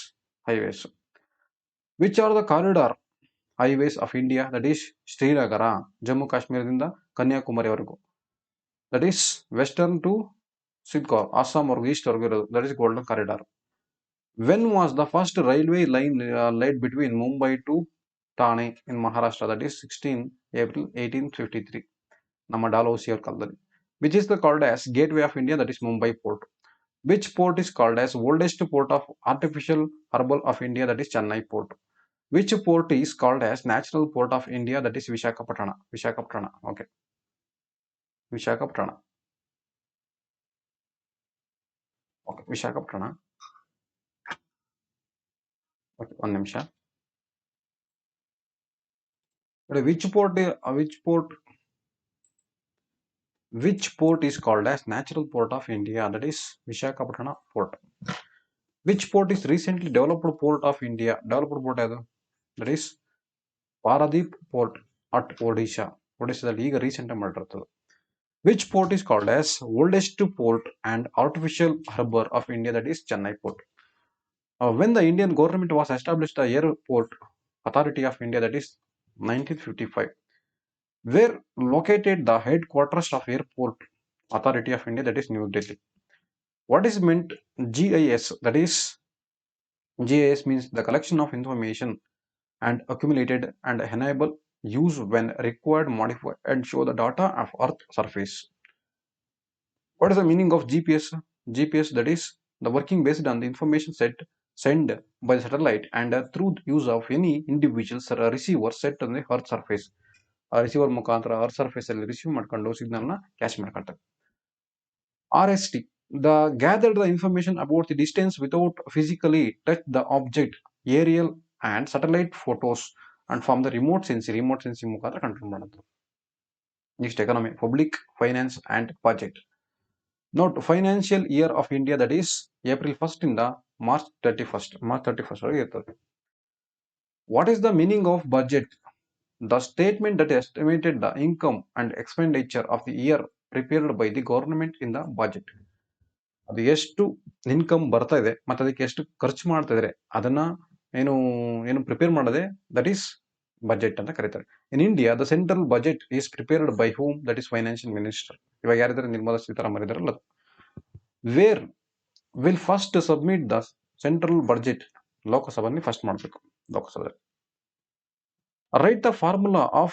highways. Which are the corridor highways of India, that is Srinagar, Jammu ಕಾಶ್ಮೀರದಿಂದ ಕನ್ಯಾಕುಮಾರಿವರೆಗೂ, that is western to ಸಿದ್ಕೌರ್, Assam ವರೆಗೂ ಈಸ್ಟ್ ವರೆಗೂ ಇರೋದು, that is golden corridor. When was the first railway line laid between Mumbai to Thane in Maharashtra, that is 16 April 1853, ನಮ್ಮ ಡಾಲೌಸಿ ಅವ್ರ ಕಾಲದಲ್ಲಿ. Which is the called as gateway of India, that is Mumbai port. Which port is called as oldest port of artificial herbal of India, that is Chennai port. Which port is called as natural port of India, that is Vishakhapatnam. Okay, Vishakhapatnam. Okay, Vishakhapatnam. Okay, one ನಿಮಿಷ. Which port is called as natural port of India, that is Vishakhapatnam port. Which port is recently developed port of India? Developed port ಯಾವುದು? That is Paradip port at Odisha. ಒಡಿಶಾದಲ್ಲಿ ಈಗ ರೀಸೆಂಟ್ ಆಗಿ ಮಾಡಿರ್ತದೆ. Which port is called as oldest port and artificial harbor of India, that is Chennai port. When the Indian government was established the Airport Authority of India, that is 1955. Where located the headquarters of Airport Authority of India, that is New Delhi. What is meant GIS? That is GIS means the collection of information and accumulated and enable use when required, modify and show the data of Earth surface. What is the meaning of GPS? GPS, that is the working based on the information sent by the satellite and through the use of any individual receiver set on the Earth surface. Receiver ಮುಖಾಂತರ ಅರ್ತ್ ಸರ್ಫೇಸ್ ಅಲ್ಲಿ ರಿಸೀವ್ ಮಾಡ್ಕೊಂಡು ಸಿಗ್ನಲ್ ನ ಕ್ಯಾಚ್ ಮಾಡ್ಕೊಳ್ತಾರೆ. RST, the gathered the information about the distance without physically touch the object, aerial and satellite photos and from the remote sensing ಮುಖಾಂತರ ಕಂಟ್ರೋಲ್ ಮಾಡೋದು. Next economy, public finance and budget. Note financial year of India, that is April 1st ಇಂದ March 31st ವರೆಗೆ ಇರ್ತದೆ. What is the meaning of budget? The statement that estimated the income and expenditure of the year prepared by the government in the budget. ಅದು ಎಷ್ಟು ಇನ್ಕಮ್ ಬರ್ತಾ ಇದೆ ಮತ್ತೆ ಅದಕ್ಕೆ ಎಷ್ಟು ಖರ್ಚು ಮಾಡ್ತಾ ಇದ್ದಾರೆ ಅದನ್ನ ಏನು ಪ್ರಿಪೇರ್ ಮಾಡದೆ, ದಟ್ ಈಸ್ ಬಜೆಟ್ ಅಂತ ಕರೀತಾರೆ. ಇನ್ India the central budget is prepared by whom? That is financial minister. ಇವಾಗ ಯಾರಿದ್ದಾರೆ? ನಿರ್ಮಲಾ ಸೀತಾರಾಮನ್ ಇದಾರಲ್ಲ. Where will first submit the central budget? ಲೋಕಸಭೆಯಲ್ಲಿ ಫಸ್ಟ್ ಮಾಡಬೇಕು. ಲೋಕಸಭೆ Write the formula of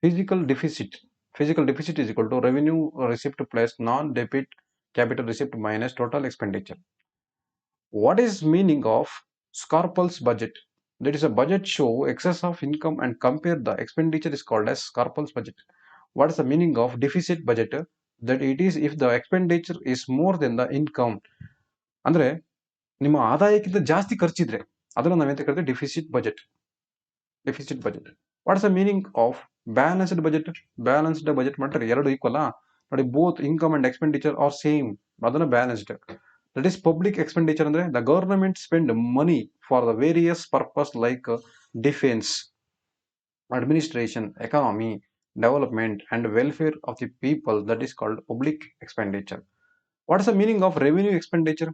physical deficit. Physical deficit is equal to revenue receipt plus non-debit capital receipt minus total expenditure. What is meaning of Scarpel's budget? That is a budget show excess of income and compare the expenditure is called as Scarpel's budget. What is the meaning of deficit budget? That it is if the expenditure is more than the income. ಅಂದ್ರೆ ನಿಮ್ಮ ಆದಾಯಕ್ಕಿಂತ ಜಾಸ್ತಿ ಖರ್ಚಿದ್ರೆ ಅದನ್ನು ನಾವೆಂತ ಕರಿತೀವಿ deficit budget. What's the meaning of balanced budget? Balanced budget ಮಾಡಿದ್ರೆ ಎರಡು ಈಕ್ವಲ್ ನೋಡಿ, both income and expenditure are same, ಅದನ್ನ balanced. That is public expenditure ಅಂದ್ರೆ the government spend money for the various purpose like defence, administration, economy, development and welfare of the people. That is called public expenditure. What is the meaning of revenue expenditure?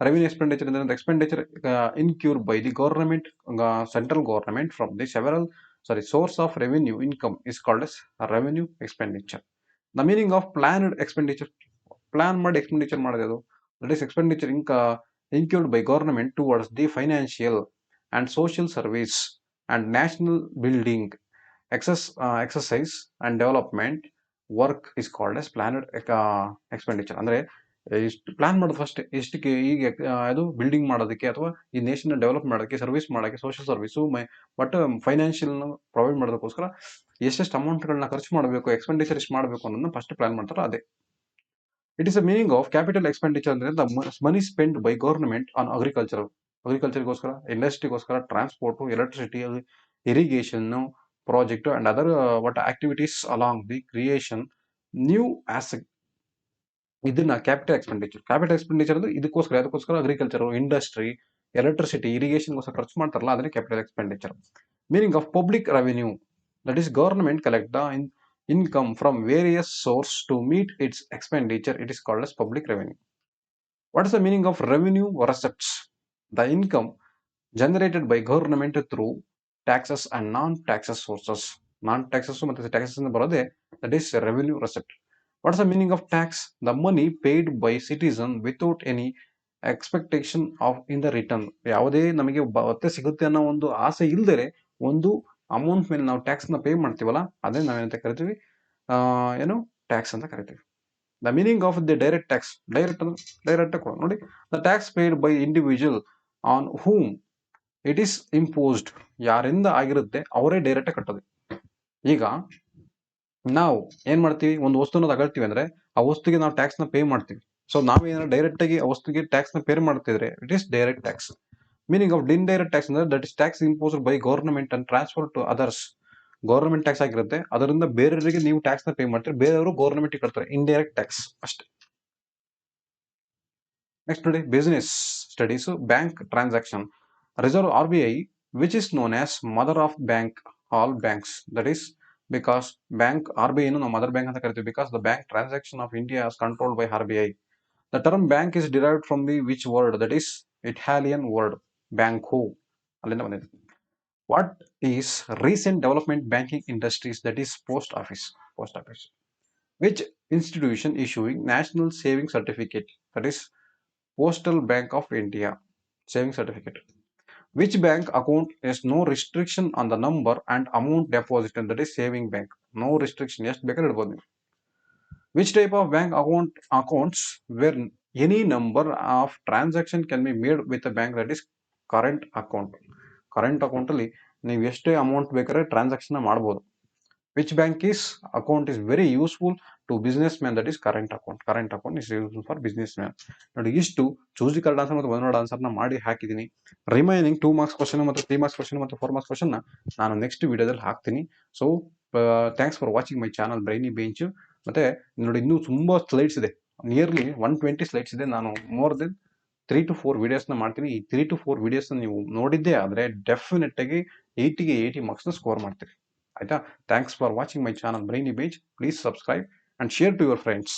Revenue expenditure is the expenditure incurred by the government, central government from the source of revenue income is called as revenue expenditure. The meaning of planned expenditure? Plan made expenditure madadu. That is expenditure incurred by government towards the financial and social service and national building exercise and development work is called as planned expenditure. ಅಂದ್ರೆ ಇಷ್ಟು ಪ್ಲಾನ್ ಮಾಡೋದು ಫಸ್ಟ್ ಎಷ್ಟಕ್ಕೆ, ಈಗ ಅದು ಬಿಲ್ಡಿಂಗ್ ಮಾಡೋದಕ್ಕೆ ಅಥವಾ ಈ ನೇಷನ್ ಡೆವಲಪ್ ಮಾಡೋಕ್ಕೆ, ಸರ್ವಿಸ್ ಮಾಡೋಕ್ಕೆ, social service but financial provide ಮಾಡೋದಕ್ಕೋಸ್ಕರ ಎಷ್ಟೆಷ್ಟು ಅಮೌಂಟ್ಗಳನ್ನ ಖರ್ಚು ಮಾಡಬೇಕು, ಎಕ್ಸ್ಪೆಂಡಿಚರ್ ಎಷ್ಟು ಮಾಡಬೇಕು ಅನ್ನೋದನ್ನ ಫಸ್ಟ್ ಪ್ಲಾನ್ ಮಾಡ್ತಾರೋ ಅದೇ. It is the meaning of capital expenditure ಅಂದ್ರೆ the money spend by government on ಅಗ್ರಿಕಲ್ಚರ್ಗೋಸ್ಕರ, ಇಂಡಸ್ಟ್ರಿಗೋಸ್ಕರ, transport, electricity, irrigation project and other what activities along the creation new asset. ಇದನ್ನ ಕ್ಯಾಪಿಟಲ್ ಎಕ್ಸ್ಪೆಂಡಿಚರ್ ಅಂದ್ರೆ ಅದಕ್ಕೋಸ್ಕರ ಅಗ್ರಿಕಲ್ಚರ್, ಇಂಡಸ್ಟ್ರಿ, ಎಲೆಕ್ಟ್ರಿಸಿಟಿ, ಇರಿಗೇಷನ್ಗೋಸ್ಕರ ಖರ್ಚು ಮಾಡ್ತಾರಲ್ಲ ಅದನ್ನೇ capital expenditure. Meaning of public revenue? That is government collect the income from various sources to meet its expenditure. It is called as public revenue. What is the meaning of revenue receipts? The income generated by government through taxes and non-taxes sources. Non-taxes ಮತ್ತು taxes ಇಂದ ಬರೋದೇ that is revenue receipt. What is the meaning of tax? The money paid by citizen without any expectation of in the return. ಯಾವುದೇ ನಮಗೆ ಮತ್ತೆ ಸಿಗುತ್ತೆ ಅನ್ನೋ ಒಂದು ಆಸೆ ಇಲ್ದರೆ ಒಂದು ಅಮೌಂಟ್ ಮೇಲೆ ನಾವು ಟ್ಯಾಕ್ಸ್ ನ ಪೇ ಮಾಡ್ತೀವಲ್ಲ ಅದೇ ನಾವೇನಂತ ಕರಿತೀವಿ, ಟ್ಯಾಕ್ಸ್ ಅಂತ ಕರಿತೀವಿ. The meaning of the direct tax? Direct ನೋಡಿ, the tax paid by individual on whom it is imposed. ಯಾರಿಂದ ಆಗಿರುತ್ತೆ ಅವರೇ ಡೈರೆಕ್ಟ್ ಕಟ್ಟೋದು. ಈಗ ನಾವು ಏನ್ ಮಾಡ್ತೀವಿ, ಒಂದು ವಸ್ತುನ ತಗೊಳ್ತೀವಿ ಅಂದ್ರೆ ಆ ವಸ್ತುಗೆ ನಾವು ಟ್ಯಾಕ್ಸ್ ನ ಪೇ ಮಾಡ್ತೀವಿ. ಸೊ ನಾವೇನಾದ್ರು ಡೈರೆಕ್ಟ್ ಆಗಿ ಆ ವಸ್ತುಗೆ ಟ್ಯಾಕ್ಸ್ ನ ಪೇ ಮಾಡ್ತಿದ್ರೆ it is direct tax. Meaning of indirect tax ಅಂದ್ರೆ that is tax imposed by government and transfer to others. Government tax ಆಗಿರುತ್ತೆ, ಅದರಿಂದ ಬೇರೆಯವರಿಗೆ ನೀವು ಟ್ಯಾಕ್ಸ್ ನ ಪೇ ಮಾಡ್ತೀರಿ, ಬೇರೆಯವರು ಗವರ್ನಮೆಂಟ್ ಕಟ್ತಾರೆ, ಇಂಡೈರೆಕ್ಟ್ ಟ್ಯಾಕ್ಸ್ ಅಷ್ಟೇ. ನೆಕ್ಸ್ಟ್ ನೋಡಿ, business studies, bank transaction. Reserve RBI which is known as mother of bank all banks. That is because bank RBI ನಾವು ಮದರ್ ಬ್ಯಾಂಕ್ ಅಂತ ಕರಿತೀವಿ, because the bank transaction of India is controlled by RBI. The term bank is derived from the which word? That is Italian word banco. ಅಲ್ಲಿಂದ ಬಂದಿದೆ. What is recent development banking industries? That is post office. Which institution issuing national saving certificate? That is Postal Bank of India saving certificate. Which bank account is no restriction on the number and amount deposited? That is saving bank. No restriction. ಎಷ್ಟು ಬೇಕಾದ್ರೆ ಇಡಬಹುದು ನೀವು. Which type of bank accounts where any number of transaction can be made with a bank? That is current account. Current account ಅಲ್ಲಿ ನೀವು ಎಷ್ಟೇ ಅಮೌಂಟ್ ಬೇಕಾದ್ರೆ ಟ್ರಾನ್ಸಾಕ್ಷನ್ ಮಾಡಬಹುದು. Which bank account is very useful to businessman? That is current account. Current account is useful for businessman. ನೋಡಿ, ಇಷ್ಟು ಚೂಸ್ ದಿ ಕರೆಕ್ಟ್ ಆನ್ಸರ್ ಮತ್ತು ಒನ್ ವರ್ಡ್ ಆನ್ಸರ್ ನ ಮಾಡಿ ಹಾಕಿದ್ದೀನಿ. ರಿಮೈನಿಂಗ್ 2 ಮಾರ್ಕ್ಸ್ ಕ್ವಶನ್ ಮತ್ತು 3 ಮಾರ್ಕ್ಸ್ ಕ್ವಶನ್ ಮತ್ತು 4 ಮಾರ್ಕ್ಸ್ ಕ್ವಶನ್ ನಾನು ನೆಕ್ಸ್ಟ್ ವಿಡಿಯೋದಲ್ಲಿ ಹಾಕ್ತೀನಿ. So thanks for watching my channel Brainy bench. ಮತ್ತೆ ನೋಡಿ, ಇನ್ನೂ ತುಂಬಾ ಸ್ಲೈಡ್ಸ್ ಇದೆ, ನಿಯರ್ಲಿ 120 ಸ್ಲೈಡ್ಸ್ ಇದೆ. ನಾನು ಮೋರ್ ದೆನ್ 3 to 4 ವಿಡಿಯೋಸ್ನ ಮಾಡ್ತೀನಿ. ಈ 3 to 4 ವಿಡಿಯೋಸ್ನ ನೀವು ನೋಡಿದ್ದೇ ಆದರೆ ಡೆಫಿನೆಟ್ ಆಗಿ 80 ಮಾರ್ಕ್ಸ್ನ ಸ್ಕೋರ್ ಮಾಡ್ತೀರಿ. ಆಯ್ತಾ? Thanks for watching my channel Brainy Bench. Please subscribe and share to your friends.